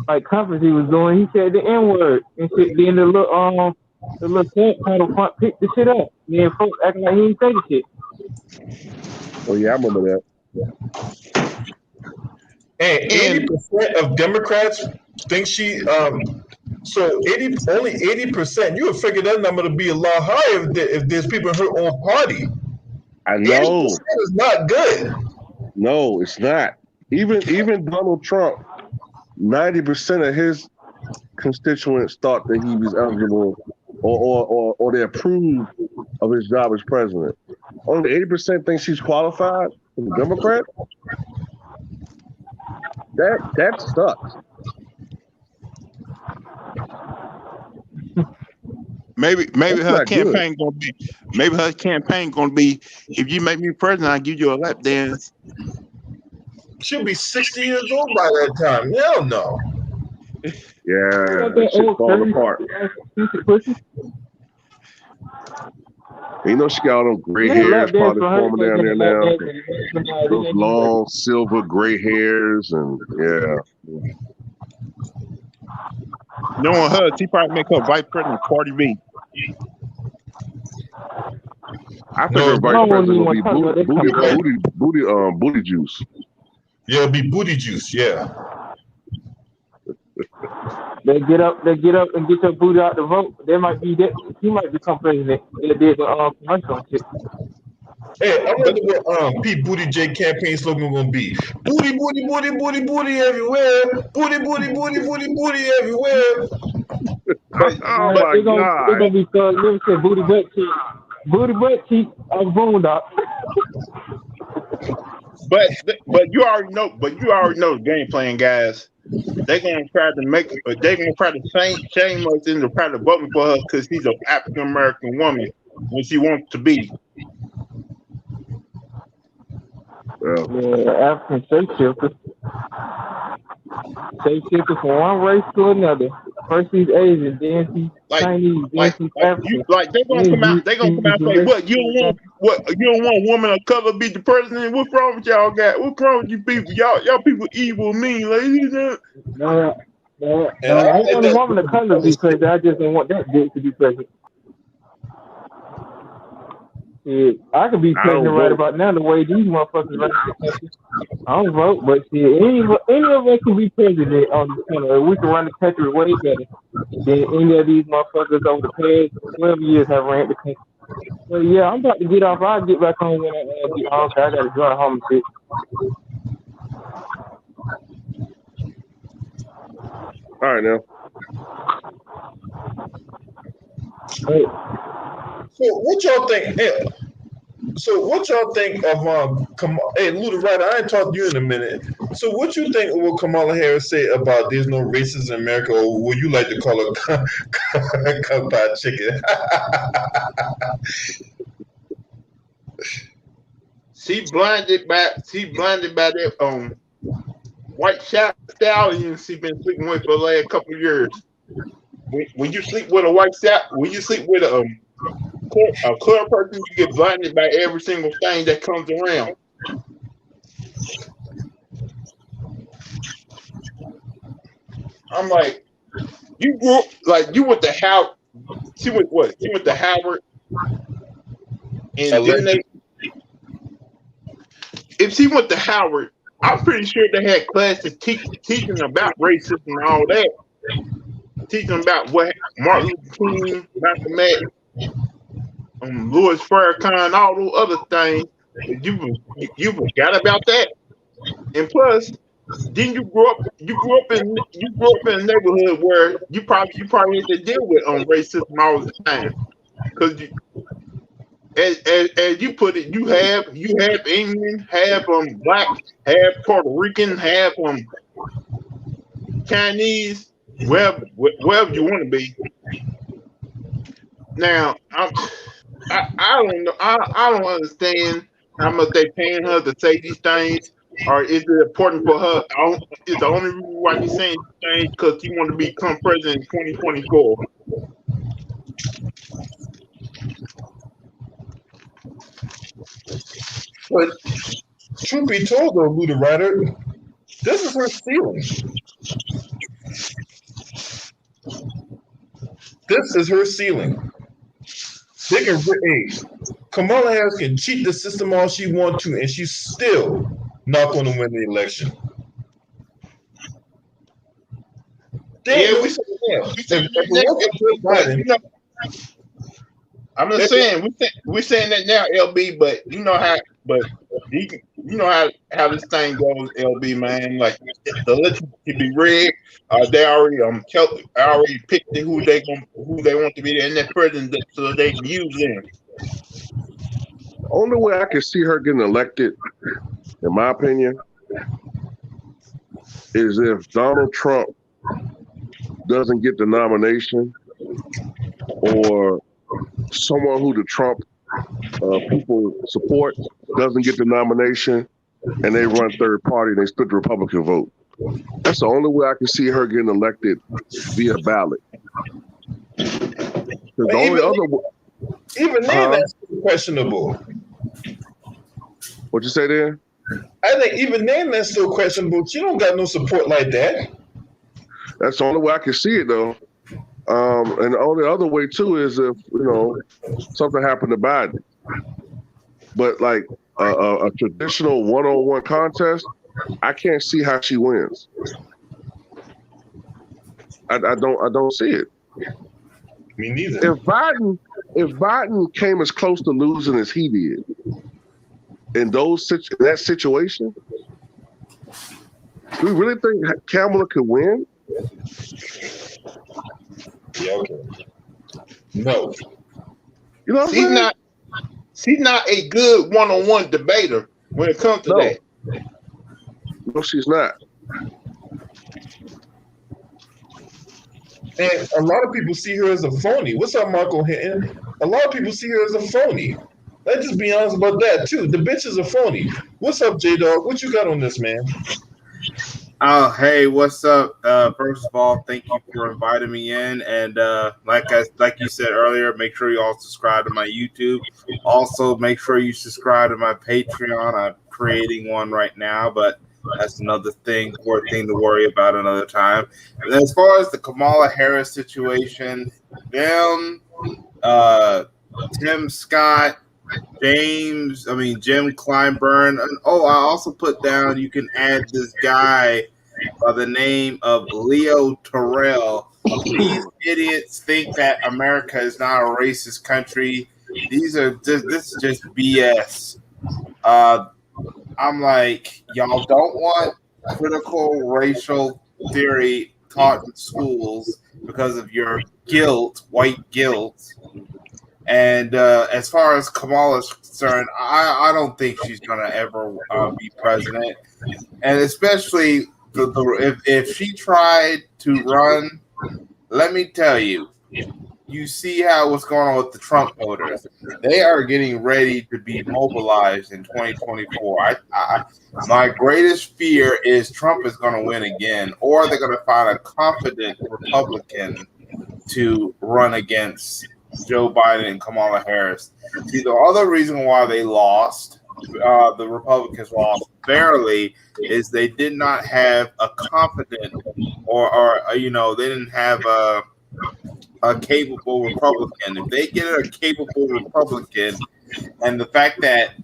Speaker 6: like conference he was doing, he said the N-word and shit. Then the little subtitle front picked the shit up. Then folks acting like he didn't say the shit.
Speaker 4: Oh yeah, I remember that.
Speaker 3: And 80% of Democrats think she so only 80%. You would figure that number to be a lot higher if there's people in her own party.
Speaker 4: I know
Speaker 3: 80% is not good.
Speaker 4: No, it's not. Even Donald Trump, 90% of his constituents thought that he was eligible or they approved of his job as president. Only 80% think she's qualified as a Democrat. That sucks.
Speaker 5: Maybe her campaign gonna be if you make me president, I give you a lap dance.
Speaker 3: She'll be 60 years old by that time. Hell no.
Speaker 4: Yeah, that shit falling apart. You know she got all those gray hairs probably forming down there now. Those long silver gray hairs and yeah.
Speaker 5: Knowing her, she probably make her vice president Cardi B.
Speaker 4: I think her vice president will be booty juice.
Speaker 3: Yeah, it'll be booty juice. Yeah.
Speaker 6: They get up and get your booty out the vote. They might be that. He might become president. They did the commercial and shit.
Speaker 3: Hey, I wonder what Pete Buttigieg campaign slogan gonna be. Booty, booty, booty, booty, booty everywhere. Booty, booty, booty, booty, booty everywhere.
Speaker 4: Oh my God!
Speaker 6: It's gonna be let me say booty butt cheek of Boondock.
Speaker 5: But you already know the game plan, guys. They're gonna try to shame us into trying to vote for her because she's an African American woman when she wants to be.
Speaker 6: Yeah, African shapeshifter. Shapeshifter from one race to another. First he's Asian, then he's Chinese, then he's African.
Speaker 5: They're gonna come out and say, "What you don't want a woman of color be the president? What's wrong with y'all guys? What's wrong with you people? Y'all people evil, mean, ladies."
Speaker 6: No, I ain't want a woman of color to be president. I just don't want that bitch to be president. Yeah, I could be president right about now the way these motherfuckers run the country. I don't vote, but any of us can be president on the country. We can run the country way better than any of these motherfuckers over the past 12 years have ran the country. Well, yeah, I'm about to get off. I'll get back home when I get home. I gotta drive home and shit.
Speaker 4: All right, now.
Speaker 6: Hey.
Speaker 3: So what y'all think? Hey, so what y'all think of hey, Luda, right? I ain't talked to you in a minute. So what you think will Kamala Harris say about there's no racism in America, or would you like to call it kung-pao chicken?
Speaker 5: She blinded by that white stallion she been sleeping with for the last couple of years. When you sleep with a white when you sleep with a clear person, you get blinded by every single thing that comes around. I'm like, You grew up like you went to Howard. She went what? She went to Howard, and then they. If she went to Howard, I'm pretty sure they had classes teaching about racism and all that. Teaching about what Martin Luther King, Malcolm X, Louis Farrakhan, all those other things. You forgot about that. And plus, then you grew up in a neighborhood where you probably had to deal with racism all the time. Because as you put it, you have Indian, have black, have Puerto Rican, have Chinese, wherever you want to be. Now I don't know. I don't understand how much they paying her to say these things, or is it important for her? Is the only reason why she's saying these things because she want to become president in 2024?
Speaker 3: But truth be told, though, Luda Ryder, this is her ceiling. This is her ceiling. They can, Kamala Harris can cheat the system all she wants to, and she's still not going to win the election.
Speaker 5: I'm not saying we're saying that now, LB, but you know how this thing goes, LB, man. Like the election can be rigged. They already picked who they want to be the next president, so they can use them.
Speaker 4: The only way I can see her getting elected, in my opinion, is if Donald Trump doesn't get the nomination, or someone who the Trump people support doesn't get the nomination, and they run third party and they split the Republican vote. That's the only way I can see her getting elected via ballot.
Speaker 3: Even then, that's questionable.
Speaker 4: What you say there?
Speaker 3: I think even then that's still questionable. She don't got no support like that.
Speaker 4: That's the only way I can see it, though. And the only other way too is if something happened to Biden. But like a traditional one-on-one contest, I can't see how she wins. I don't see it.
Speaker 3: Me neither.
Speaker 4: If Biden came as close to losing as he did in that situation, do we really think Kamala could win?
Speaker 3: Yeah, okay. No.
Speaker 4: You know what I'm saying?
Speaker 5: She's not a good one-on-one debater when it comes to that.
Speaker 4: No, she's not.
Speaker 3: And a lot of people see her as a phony. What's up, Marco Hinton? A lot of people see her as a phony. Let's just be honest about that, too. The bitch is a phony. What's up, J-Dog? What you got on this, man?
Speaker 8: Oh, hey, what's up? First of all, thank you for inviting me in. And like you said earlier, make sure you all subscribe to my YouTube. Also, make sure you subscribe to my Patreon. I'm creating one right now, but that's another thing to worry about another time. And as far as the Kamala Harris situation, Tim Scott, Jim Clyburn. And, I also put down, you can add this guy by the name of Leo Terrell. These idiots think that America is not a racist country. This is just BS. I'm like, y'all don't want critical racial theory taught in schools because of your guilt, white guilt. And as far as Kamala's concerned, I don't think she's going to ever be president. And especially if she tried to run, let me tell you, you see what's going on with the Trump voters. They are getting ready to be mobilized in 2024. My greatest fear is Trump is going to win again, or they're going to find a competent Republican to run against Joe Biden and Kamala Harris. See, the other reason why they lost the Republicans lost fairly is they did not have a competent or they didn't have a capable Republican. If they get a capable Republican, and the fact that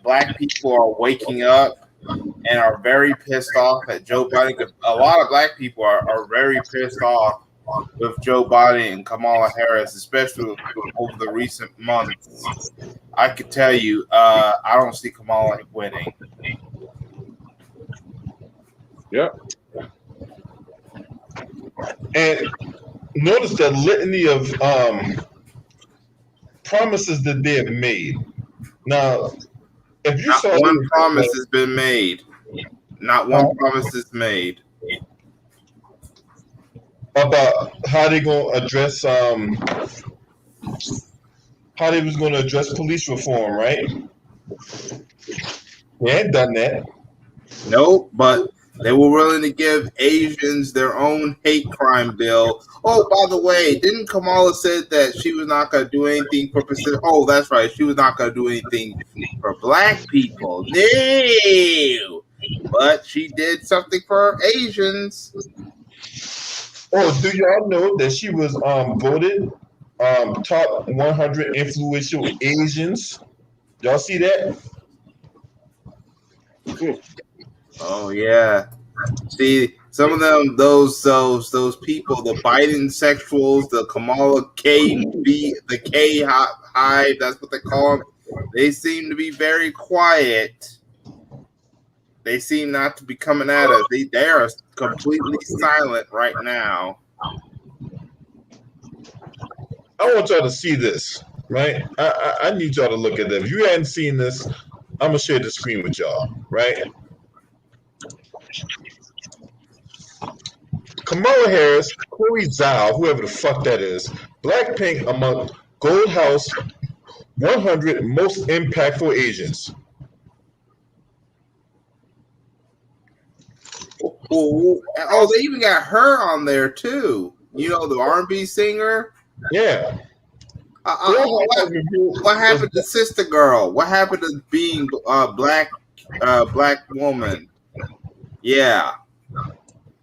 Speaker 8: black people are waking up and are very pissed off at Joe Biden, because a lot of black people are very pissed off with Joe Biden and Kamala Harris, especially over the recent months. I could tell you, I don't see Kamala winning.
Speaker 4: Yep.
Speaker 3: And notice the litany of promises that they have made. Now, if you
Speaker 8: Not
Speaker 3: saw
Speaker 8: one promise has been made. Not one promise is made
Speaker 3: about how they gonna address how they was gonna address police reform, right? They ain't done that.
Speaker 8: Nope, but they were willing to give Asians their own hate crime bill. Oh, by the way, didn't Kamala said that she was not going to do anything for Pacific? Oh, that's right, she was not going to do anything for black people. No, but she did something for Asians.
Speaker 3: Oh, do y'all know that she was voted top 100 influential Asians? Y'all see that?
Speaker 8: Oh yeah. See, some of them, those people, the Biden sexuals, the Kamala KB, the K hive, that's what they call them. They seem to be very quiet. They seem not to be coming at us. They are completely silent right now.
Speaker 3: I want y'all to see this, right? I need y'all to look at this. If you hadn't seen this, I'm gonna share the screen with y'all, right? Kamala Harris, Chloe Zhao, whoever the fuck that is, Blackpink among Gold House 100 most impactful Asians.
Speaker 8: Oh, they even got her on there too. You know, the R&B singer.
Speaker 3: Yeah.
Speaker 8: What happened to Sister Girl? What happened to being black woman? Yeah.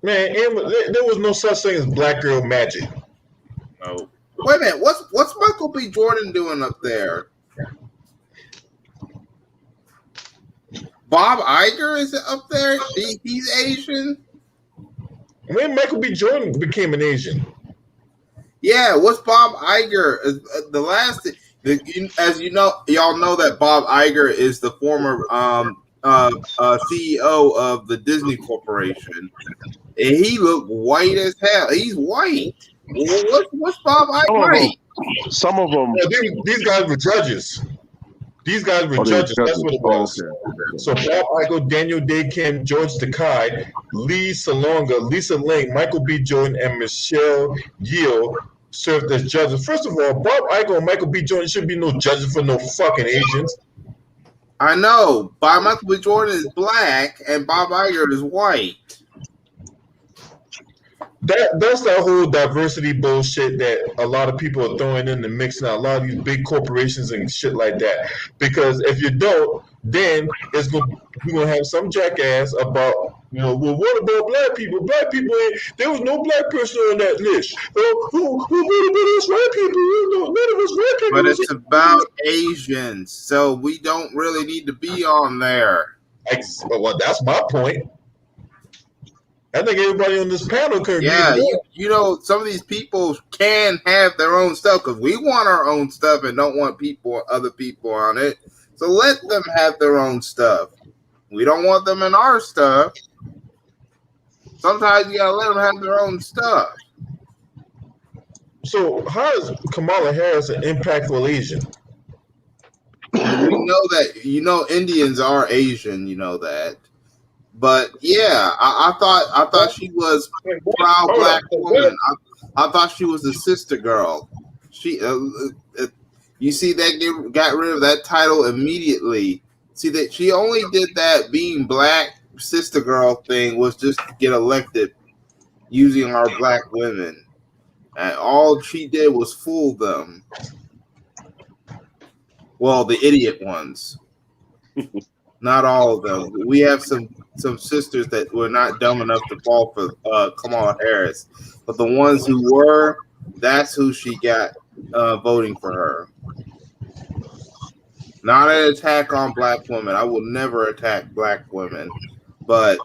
Speaker 3: Man, there was no such thing as black girl magic.
Speaker 8: Oh. Wait a minute. What's Michael B. Jordan doing up there? Bob Iger is up there? He's Asian?
Speaker 3: When Michael B. Jordan became an Asian?
Speaker 8: Yeah, what's Bob Iger? As you know, y'all know that Bob Iger is the former CEO of the Disney Corporation. And he looked white as hell. He's white. What's Bob Iger?
Speaker 4: Some of them.
Speaker 3: These guys were judges. These guys were judges. That's what it was. Okay. So Bob Iger, Daniel Day Kim, George Takei, Lee Salonga, Lisa Lang, Michael B. Jordan, and Michelle Yeoh served as judges. First of all, Bob Iger and Michael B. Jordan should be no judges for no fucking Asians.
Speaker 8: I know. Michael B. Jordan is black and Bob Iger is white.
Speaker 3: That's that whole diversity bullshit that a lot of people are throwing in the mix now. A lot of these big corporations and shit like that. Because if you don't, then you're gonna have some jackass about, well, what about black people? Black people there was no black person on that list. Who voted for us white people? None of us white people.
Speaker 8: But it's about Asians, so we don't really need to be on there.
Speaker 3: Well, that's my point. I think everybody on this panel could.
Speaker 8: Yeah, you know, some of these people can have their own stuff because we want our own stuff and don't want other people on it. So let them have their own stuff. We don't want them in our stuff. Sometimes you gotta let them have their own stuff.
Speaker 3: So how is Kamala Harris an impactful Asian?
Speaker 8: We know that Indians are Asian. You know that. But yeah, I thought she was a proud black woman. I thought she was a sister girl. She, you see that got rid of that title immediately. See that she only did that being black sister girl thing was just to get elected using our black women, and all she did was fool them. Well, the idiot ones. Not all of them. We have some sisters that were not dumb enough to fall for Kamala Harris, but the ones who were, that's who she got voting for her. Not an attack on black women. I will never attack black women, but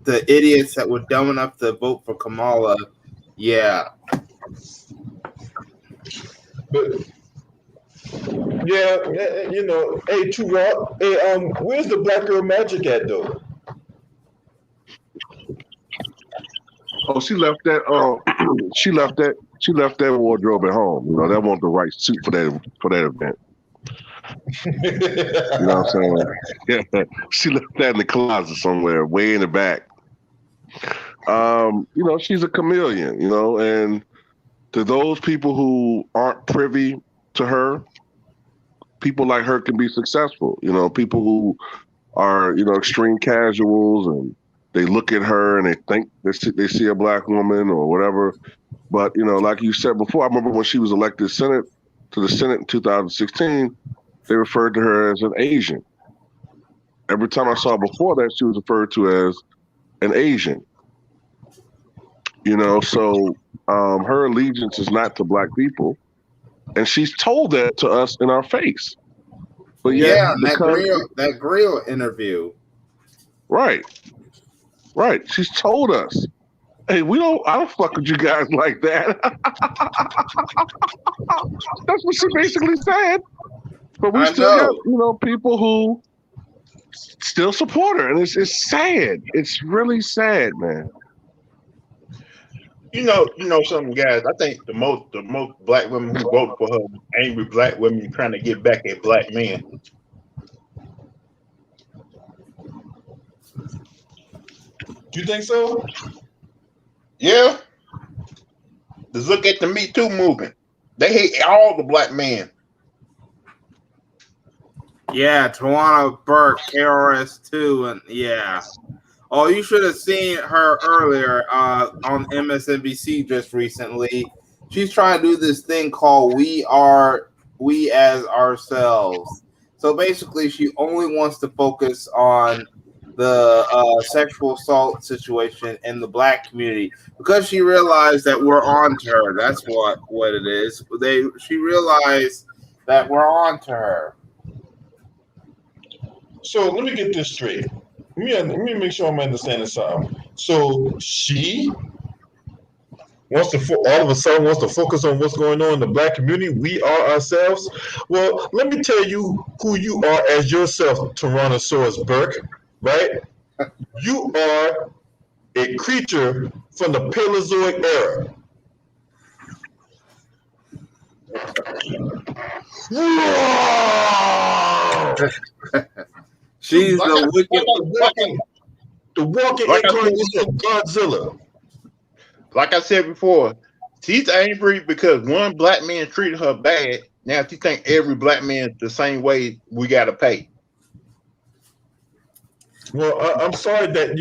Speaker 8: the idiots that were dumb enough to vote for Kamala, yeah.
Speaker 3: But yeah, you know, hey, Too Rock, hey, where's the black girl magic at though?
Speaker 4: Oh, she left that. She left that wardrobe at home. You know, that wasn't the right suit for that event. You know what I'm saying? Yeah, she left that in the closet somewhere, way in the back. You know, she's a chameleon. You know, and to those people who aren't privy to her, people like her can be successful. You know, people who are, you know, extreme casuals and they look at her and they think they see a black woman or whatever. But, you know, like you said before, I remember when she was elected to the Senate in 2016, they referred to her as an Asian. Every time I saw her before that, she was referred to as an Asian. You know, so her allegiance is not to black people. And she's told that to us in our face. But
Speaker 8: yeah, that Grill interview.
Speaker 4: Right. She's told us, hey, I don't fuck with you guys like that. That's what she basically said. But we still have, you know, people who still support her. And it's sad. It's really sad, man.
Speaker 5: You know something, guys. I think the most black women who vote for her, angry black women trying to get back at black men.
Speaker 3: Do you think so?
Speaker 5: Yeah. Just look at the Me Too movement. They hate all the black men.
Speaker 8: Yeah, Tawana Burke, KRS2, and yeah. Oh, you should have seen her earlier on MSNBC just recently. She's trying to do this thing called We As Ourselves. So basically, she only wants to focus on the sexual assault situation in the black community because she realized that we're on to her. That's what it is. She realized that we're on to her.
Speaker 3: So let me get this straight. Let me make sure I'm understanding something. So she wants to all of a sudden wants to focus on what's going on in the black community. We are ourselves. Well, let me tell you who you are as yourself, Tyrannosaurus Burke. Right? You are a creature from the Paleozoic era.
Speaker 8: She's the wicked,
Speaker 3: the walking incarnation of Godzilla.
Speaker 5: Like I said before, she's angry because one black man treated her bad. Now she think every black man the same way we gotta pay.
Speaker 3: Well, I'm sorry that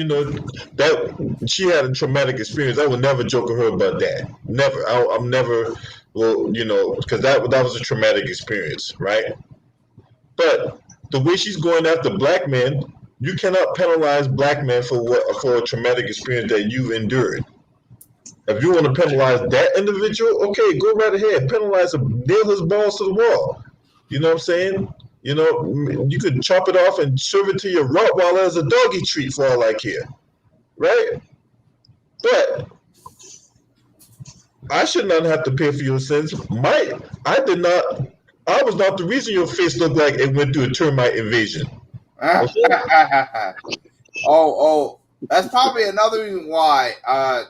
Speaker 3: that she had a traumatic experience. I would never joke with her about that. Never. I'm never. Well, because that was a traumatic experience, right? But the way she's going after black men, you cannot penalize black men for a traumatic experience that you've endured. If you want to penalize that individual, okay, go right ahead. Penalize him, nail his balls to the wall. You know what I'm saying? You could chop it off and serve it to your Rottweiler as a doggy treat for all I care, right? But I should not have to pay for your sins. I was not the reason your face looked like it went through a termite invasion.
Speaker 8: Okay? Oh, that's probably another reason why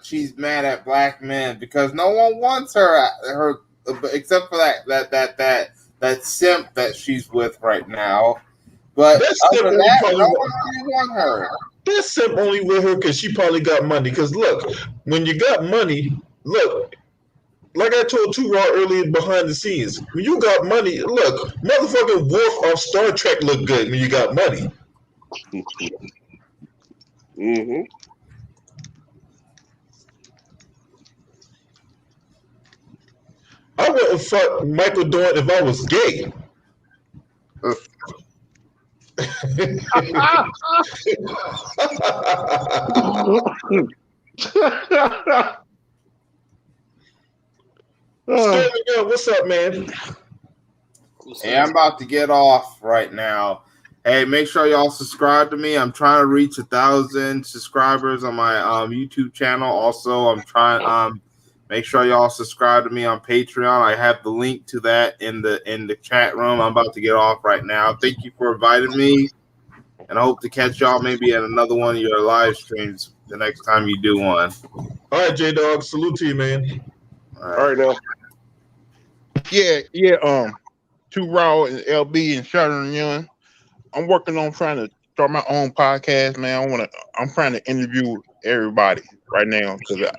Speaker 8: she's mad at black men because no one wants her except for that simp that she's with right now. But other than that, no one really wants her.
Speaker 3: That simp only with her because she probably got money. Because look, when you got money, look, like I told Too Raw earlier behind the scenes, when you got money, look, motherfucking Worf off Star Trek look good when you got money.
Speaker 4: Mm-hmm.
Speaker 3: I wouldn't fuck Michael Dorn if I was gay. Sterling Young, what's up, man?
Speaker 8: Hey, I'm about to get off right now. Hey, make sure y'all subscribe to me. I'm trying to reach 1,000 subscribers on my YouTube channel. Also, I'm trying make sure y'all subscribe to me on Patreon. I have the link to that in the chat room. I'm about to get off right now. Thank you for inviting me, and I hope to catch y'all maybe at another one of your live streams the next time you do one.
Speaker 3: All right, J Dog, salute to you, man.
Speaker 8: All right
Speaker 4: now.
Speaker 5: Yeah. Too Raw and LB and Sterling Young. I'm working on trying to start my own podcast, man. I'm trying to interview everybody right now because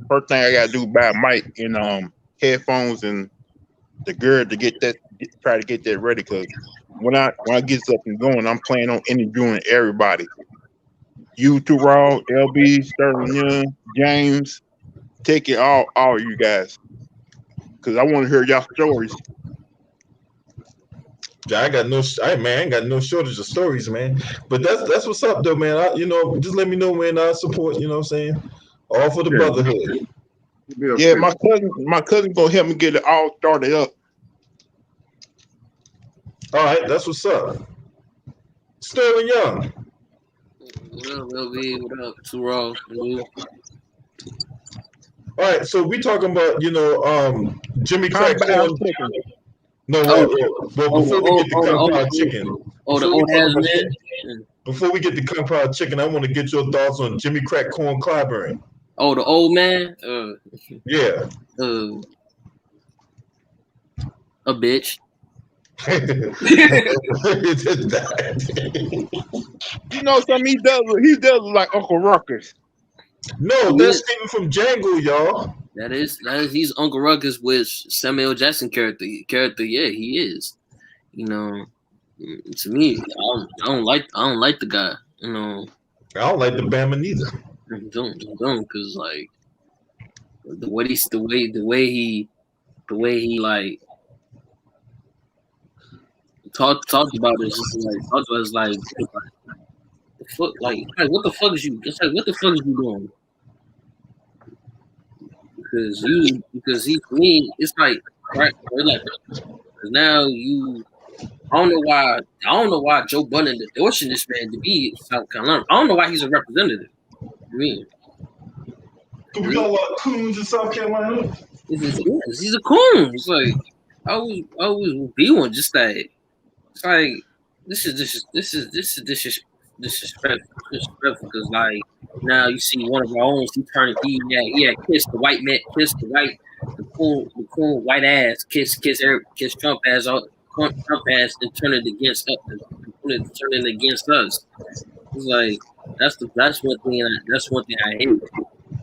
Speaker 5: first thing I gotta do buy a mic and headphones and the gear to try to get that ready. Because when I get up and going, I'm planning on interviewing everybody. You, Too Raw, LB, Sterling Young, James, take it all you guys, because I want to hear y'all stories.
Speaker 3: I ain't got no shortage of stories, man. But that's what's up, though, man. Just let me know when I support. You know what I'm saying? All for the brotherhood.
Speaker 5: Yeah, my cousin gonna help me get it all started up.
Speaker 3: All right, that's what's up. Sterling Young.
Speaker 9: What up, LB? What up, Too Raw?
Speaker 3: All right, so we talking about Jimmy Crack Corn. No, before we get to Kung Pao Chicken. Before we get to Kung Pao Chicken, I want to get your thoughts on Jimmy Crack Corn Clyburn.
Speaker 9: Oh, the old man?
Speaker 3: Yeah.
Speaker 9: A bitch.
Speaker 5: You know something he does like Uncle Ruckus.
Speaker 3: No, that's Stephen from Django, y'all.
Speaker 9: That is he's Uncle Ruckus with Samuel Jackson character. Yeah, he is. To me, I don't like the guy.
Speaker 3: I don't like the Bama neither.
Speaker 9: Don't because like the way he like talked about it, just like the fuck, like what the fuck is you? It's like what the fuck is you doing? Because he, for me, it's like right like now you. I don't know why Joe Budden endorsing this man to be South Carolina. I don't know why he's a representative. I mean,
Speaker 3: we got a lot of coons in South Carolina.
Speaker 9: He's a coon. It's like I always will be one. Just that it's like this is disrespectful because like now you see one of our own. He had kissed the white man, kissed the cool white ass, kiss Trump ass and turn it against us. It's like that's one thing I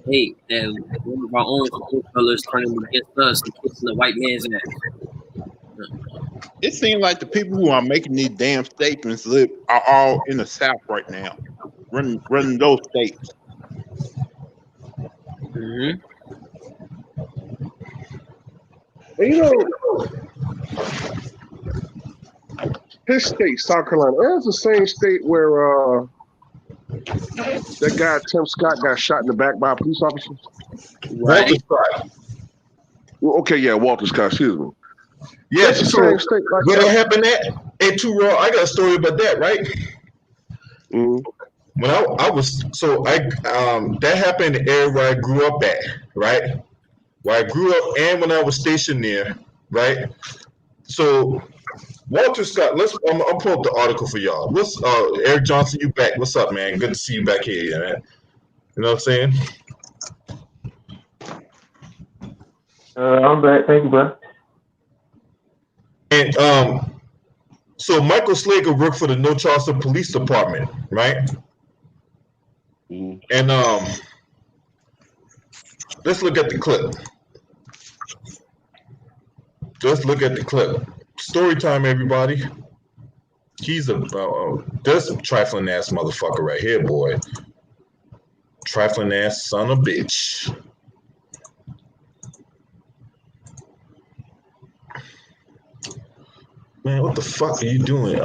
Speaker 9: hate that one of our own colors turning against us and kissing the white man's ass.
Speaker 5: It seems like the people who are making these damn statements are all in the South right now, running those states.
Speaker 9: Mm-hmm.
Speaker 4: His state, South Carolina, that's the same state where that guy Tim Scott got shot in the back by a police officer.
Speaker 9: Right.
Speaker 4: Okay, yeah, Walter Scott. Excuse me.
Speaker 3: Yeah,
Speaker 4: that's the same state. Like
Speaker 3: where that happened at? Hey, Too Raw, I got a story about that, right?
Speaker 4: Mm-hmm.
Speaker 3: When that happened in the area where I grew up at, right? Where I grew up and when I was stationed there, right? So Walter Scott, I'll pull up the article for y'all. What's Eric Johnson, you back? What's up, man? Good to see you back here, man. You know what I'm saying?
Speaker 6: I'm back. Thank you, bro.
Speaker 3: And so Michael Slager worked for the No Charleston Police Department, right?
Speaker 4: Mm-hmm.
Speaker 3: And let's look at the clip. Just look at the clip. Story time, everybody. He's there's a trifling ass motherfucker right here, boy. Trifling ass son of a bitch. Man, what the fuck are you doing?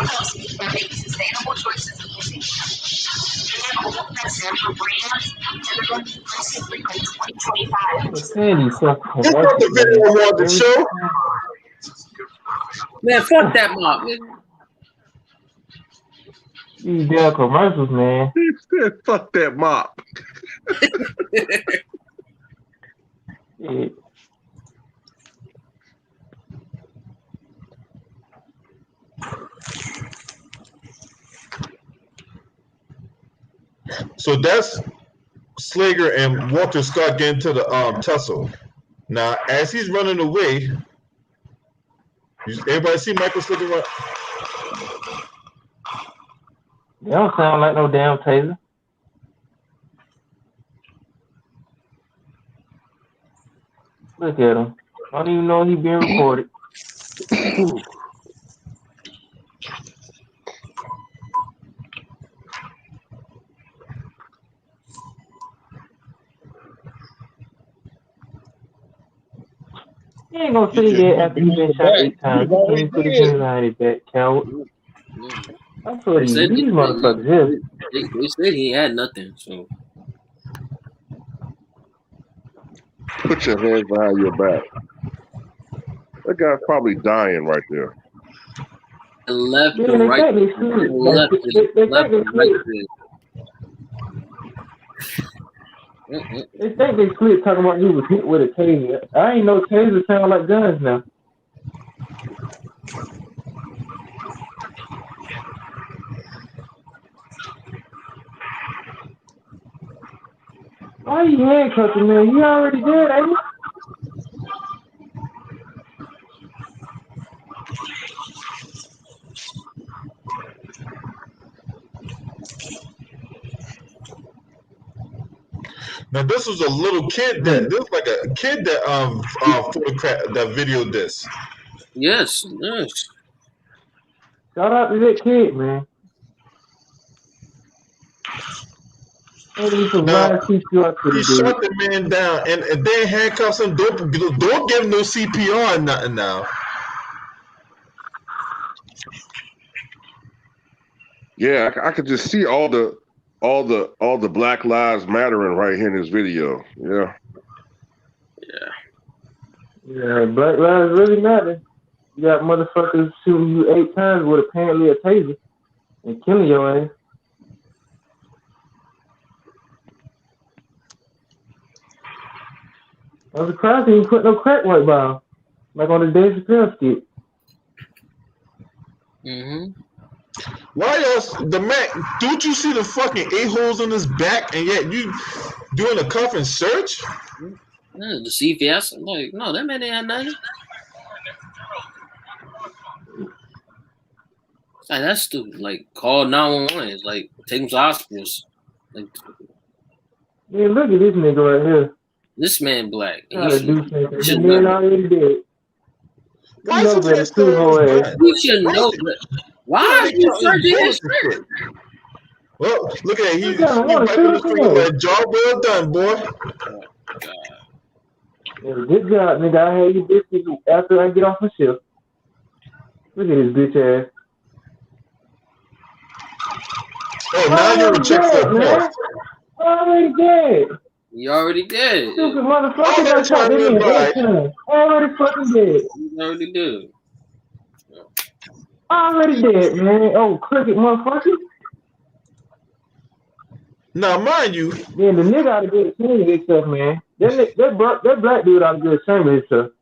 Speaker 10: helps people make sustainable choices easy. Central brands exclusively by 2025.
Speaker 3: This not the video I wanted to show.
Speaker 9: Man, fuck that mob, nigga.
Speaker 6: These damn commercials, man.
Speaker 4: He said, fuck that mop.
Speaker 6: Yeah.
Speaker 3: So that's Slager and Walter Scott getting to the tussle. Now, as he's running away, everybody see Michael Slager run?
Speaker 6: They don't sound like no damn taser. Look at him. I don't even know he's being recorded. He ain't gonna say that after he's been shot 8 times. He ain't put his hands behind his back, coward. That's what these motherfuckers here.
Speaker 9: They said he had nothing, so.
Speaker 4: Put your hands behind your back. That guy's probably dying right there.
Speaker 9: The left,
Speaker 6: Yeah,
Speaker 9: the
Speaker 6: they
Speaker 9: right,
Speaker 6: think they should.
Speaker 9: the left,
Speaker 6: They
Speaker 9: the
Speaker 6: think
Speaker 9: left,
Speaker 6: they
Speaker 9: the right.
Speaker 6: They think they split talking about he was hit with a taser. I ain't know tasers sound like guns now. Why you handcuffing, man? You already dead, ain't you?
Speaker 3: Now this was a little kid that this was like a kid that photographed that videoed this.
Speaker 9: Yes.
Speaker 6: Shout out to that kid, man. He
Speaker 3: Now, he shot the man down and they handcuffs him. Don't give him no CPR or nothing now.
Speaker 4: Yeah, I could just see all the Black Lives Mattering right here in this video. Yeah.
Speaker 6: Yeah, Black Lives really matter. You got motherfuckers shooting you 8 times with apparently a taser and killing your ass. I was surprised he didn't put no crack white ball, like on the Dave Chappelle skit.
Speaker 3: Why else the man? Don't you see the fucking 8 holes in his back, and yet you doing a cuff and search?
Speaker 9: The CVS, I'm like, no, that man ain't had nothing. Like, that's stupid. Like, call 911. It's like, take him to hospitals. Like,
Speaker 6: Yeah, look at this nigga right here.
Speaker 9: this man black.
Speaker 6: Trying to do something. The man already dead.
Speaker 3: Why is he
Speaker 6: better shoot your ass.
Speaker 9: You should know that. Why are you searching his shirt?
Speaker 3: Well, look at it. He's wiping his finger like, job well done, boy.
Speaker 6: Yeah, good job, nigga. I had you biscuit after I get off my shift. Look at this bitch ass.
Speaker 3: Oh, now you're a check for
Speaker 6: man. Already dead.
Speaker 9: You already dead.
Speaker 6: Stupid motherfucker that shot that nigga that time. Already fucking dead.
Speaker 9: You already dead.
Speaker 6: Already dead, man. Oh, crooked motherfucker.
Speaker 3: Now, mind you.
Speaker 6: Yeah, the nigga ought to get ashamed of himself, man. That black dude ought to get ashamed of himself.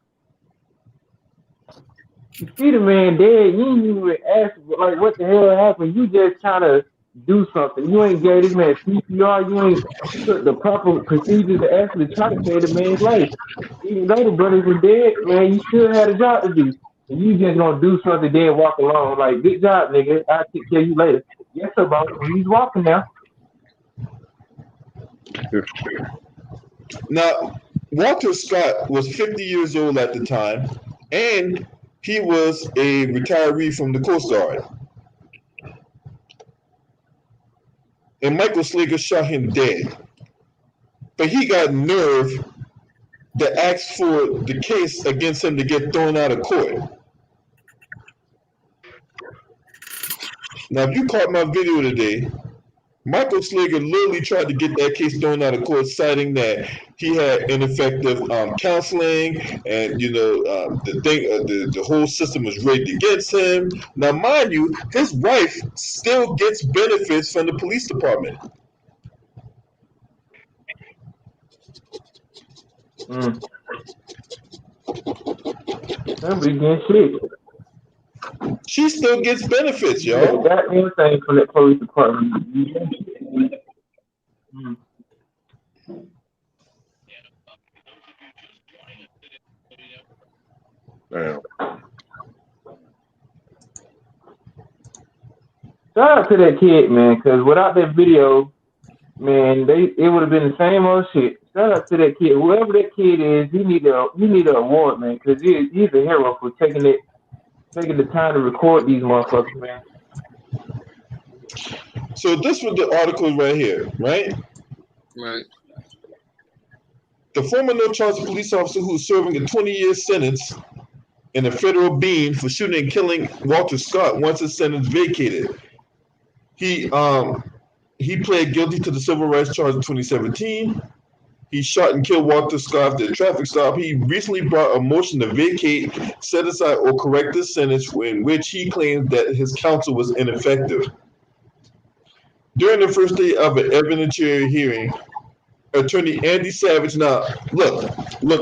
Speaker 6: You see the man dead, you ain't even ask, like, what the hell happened. You just trying to do something. You ain't gave this man CPR. You ain't took the proper procedures to actually try to save the man's life. Even though the brothers were dead, man, you still had a job to do. And you just gonna do something dead, walk along. Like, good job, nigga. I'll take care of you later. Yes, sir, boss. He's walking now.
Speaker 3: Now, Walter Scott was 50 years old at the time, and he was a retiree from the Coast Guard. And Michael Slager shot him dead. But he got nerve to ask for the case against him to get thrown out of court. Now, if you caught my video today, Michael Slager literally tried to get that case thrown out of court, citing that he had ineffective counseling, and the whole system was rigged against him. Now, mind you, his wife still gets benefits from the police department.
Speaker 6: Somebody getting shit.
Speaker 3: She still gets benefits, yo.
Speaker 6: Got anything from that police department.
Speaker 4: Damn.
Speaker 6: Shout out to that kid, man, because without that video, man, it would have been the same old shit. Shout out to that kid. Whoever that kid is, he need an award, man, because he's a hero for taking the time to record these motherfuckers, man.
Speaker 3: So this was the article right here, right?
Speaker 9: Right.
Speaker 3: The former no charge police officer who is serving a 20-year sentence in a federal beam for shooting and killing Walter Scott wants his sentence vacated. He pled guilty to the civil rights charge in 2017. He shot and killed Walter Scott after a traffic stop. He recently brought a motion to vacate, set aside, or correct this sentence in which he claimed that his counsel was ineffective. During the first day of an evidentiary hearing, attorney Andy Savage, now look,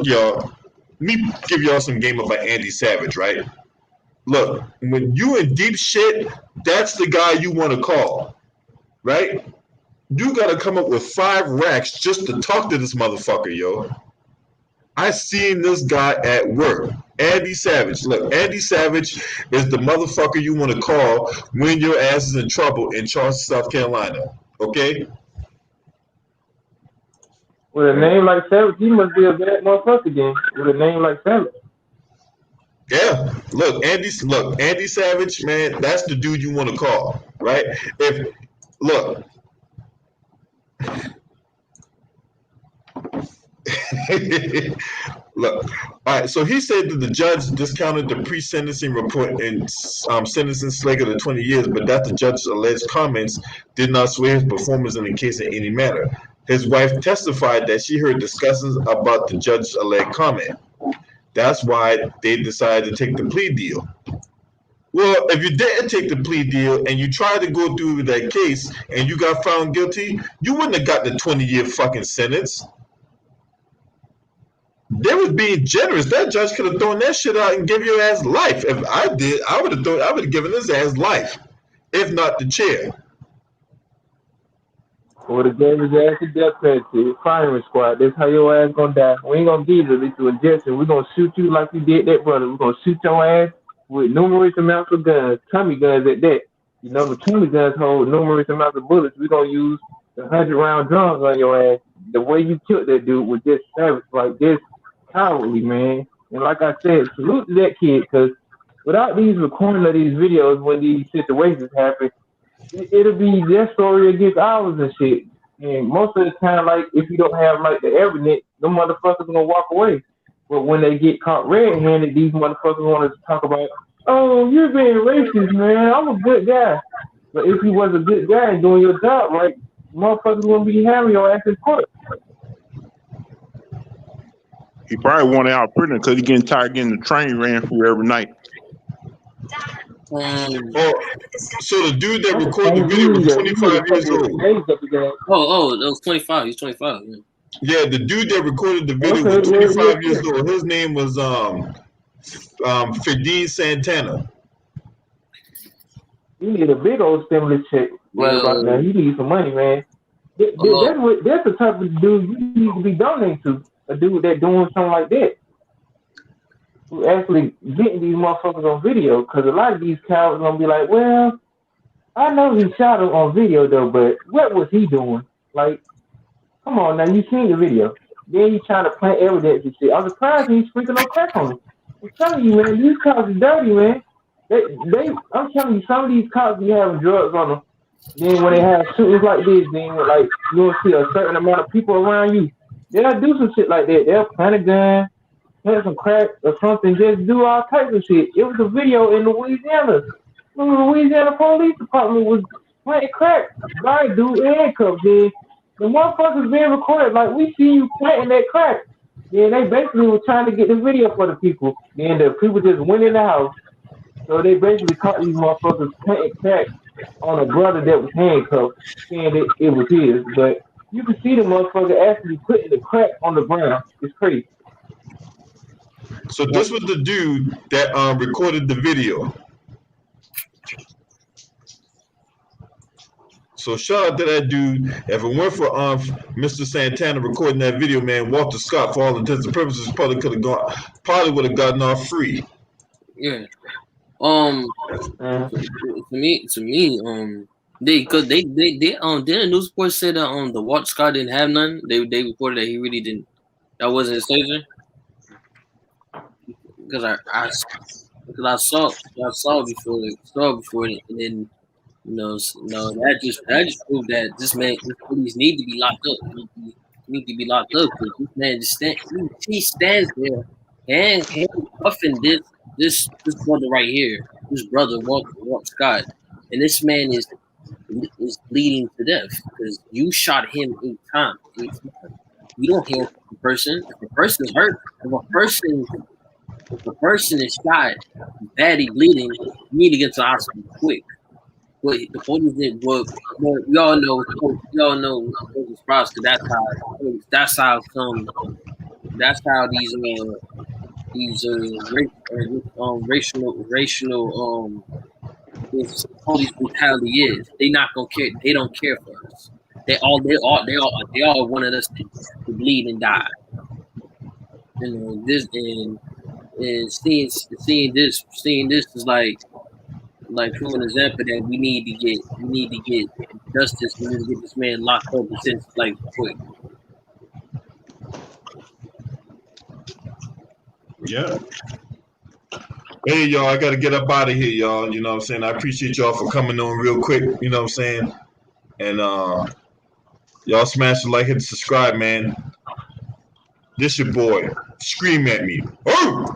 Speaker 3: y'all, let me give y'all some game about Andy Savage, right? Look, when you in deep shit, that's the guy you want to call, right? You got to come up with 5 racks just to talk to this motherfucker, yo. I seen this guy at work. Andy Savage. Look, Andy Savage is the motherfucker you want to call when your ass is in trouble in Charleston, South Carolina. Okay?
Speaker 6: With a name like Savage, he must be a bad motherfucker then. With a name like Savage.
Speaker 3: Yeah. Look, Andy Savage, man, that's the dude you want to call, right? Look. Look, all right. So he said that the judge discounted the pre-sentencing report and sentencing Slager to 20 years, but that the judge's alleged comments did not sway his performance in the case in any manner. His wife testified that she heard discussions about the judge's alleged comment. That's why they decided to take the plea deal. Well, if you didn't take the plea deal and you tried to go through with that case and you got found guilty, you wouldn't have got the 20-year fucking sentence. They was being generous. That judge could have thrown that shit out and give your ass life. If I did, I would have given his ass life, if not the chair.
Speaker 6: Or the gave his ass to death penalty, firing squad. That's how your ass gonna die. We ain't gonna give you lethal injection. We're gonna shoot you like we did that brother. We're gonna shoot your ass with numerous amounts of guns, Tommy guns at that. You know, the Tommy guns hold numerous amounts of bullets. We're gonna use the 100-round drums on your ass. The way you killed that dude was just savage, like this, cowardly, man. And like I said, salute to that kid, because without these recording of these videos when these situations happen, it'll be their story against ours and shit. And most of the time, like, if you don't have, like, the evidence, them motherfuckers gonna walk away. But when they get caught red-handed, these motherfuckers want to talk about, oh, you're being racist, man. I'm a good guy. But if you was a good guy and doing your job, right, motherfuckers wouldn't be having your ass in court.
Speaker 5: He probably wanted out prison because he getting tired of getting the train ran through every night.
Speaker 3: So the dude that recorded the video was 25 years old.
Speaker 9: Oh, that was 25. He's 25.
Speaker 3: Yeah, the dude that recorded the video was 25 years old. His name was Fideen Santana.
Speaker 6: You need a big old stimulus check right about now. You need some money, man. That's the type of dude you need to be donating to. A dude that doing something like that. Who actually getting these motherfuckers on video. Because a lot of these cowards going to be like, well, I know he shot him on video, though, but what was he doing? Like, come on now, you seen the video. Then you trying to plant evidence and shit. I'm surprised he's freaking on crack on him. I'm telling you, man, these cops are dirty, man. I'm telling you, some of these cops be having drugs on them. Then when they have shootings like this, then like you'll see a certain amount of people around you. They'll do some shit like that. They'll plant a gun, plant some crack or something, just do all types of shit. It was a video in Louisiana. The Louisiana Police Department was planting crack by a dude handcuffed. Then the motherfuckers being recorded like we see you planting that crack. Then they basically were trying to get the video for the people. Then the people just went in the house. So they basically caught these motherfuckers planting crack on a brother that was handcuffed, saying that it was his. But you can see the motherfucker actually putting the crack on the ground. It's crazy.
Speaker 3: So this was the dude that recorded the video. So shout out to that dude. If it weren't for Mr. Santana recording that video, man, Walter Scott, for all intents and purposes, probably would have gotten off free.
Speaker 9: Yeah. To me, didn't the news report say that the Walter Scott didn't have none. They reported that he really didn't. That wasn't his taser. Because I saw before, and then that just proved that this police need to be locked up. Need to be locked up because this man just stands there and puffing this brother right here, this brother Walter Scott, and this man is bleeding to death because you shot him 8 times. You don't heal the person. If a person's hurt, if a person is shot, badly bleeding, you need to get to the hospital quick. What the police did, what we all know, because that's how these racial this police brutality is. They not gonna care. They don't care for us. They all wanted us to bleed and die. This and seeing this is like proving an example that we need to get justice. We need to get this man locked up and sentenced like quick.
Speaker 3: Yeah. Hey, y'all, I got to get up out of here, y'all. You know what I'm saying? I appreciate y'all for coming on real quick. You know what I'm saying? And y'all smash the like, hit the subscribe, man. This your boy. Scream at me. Oh!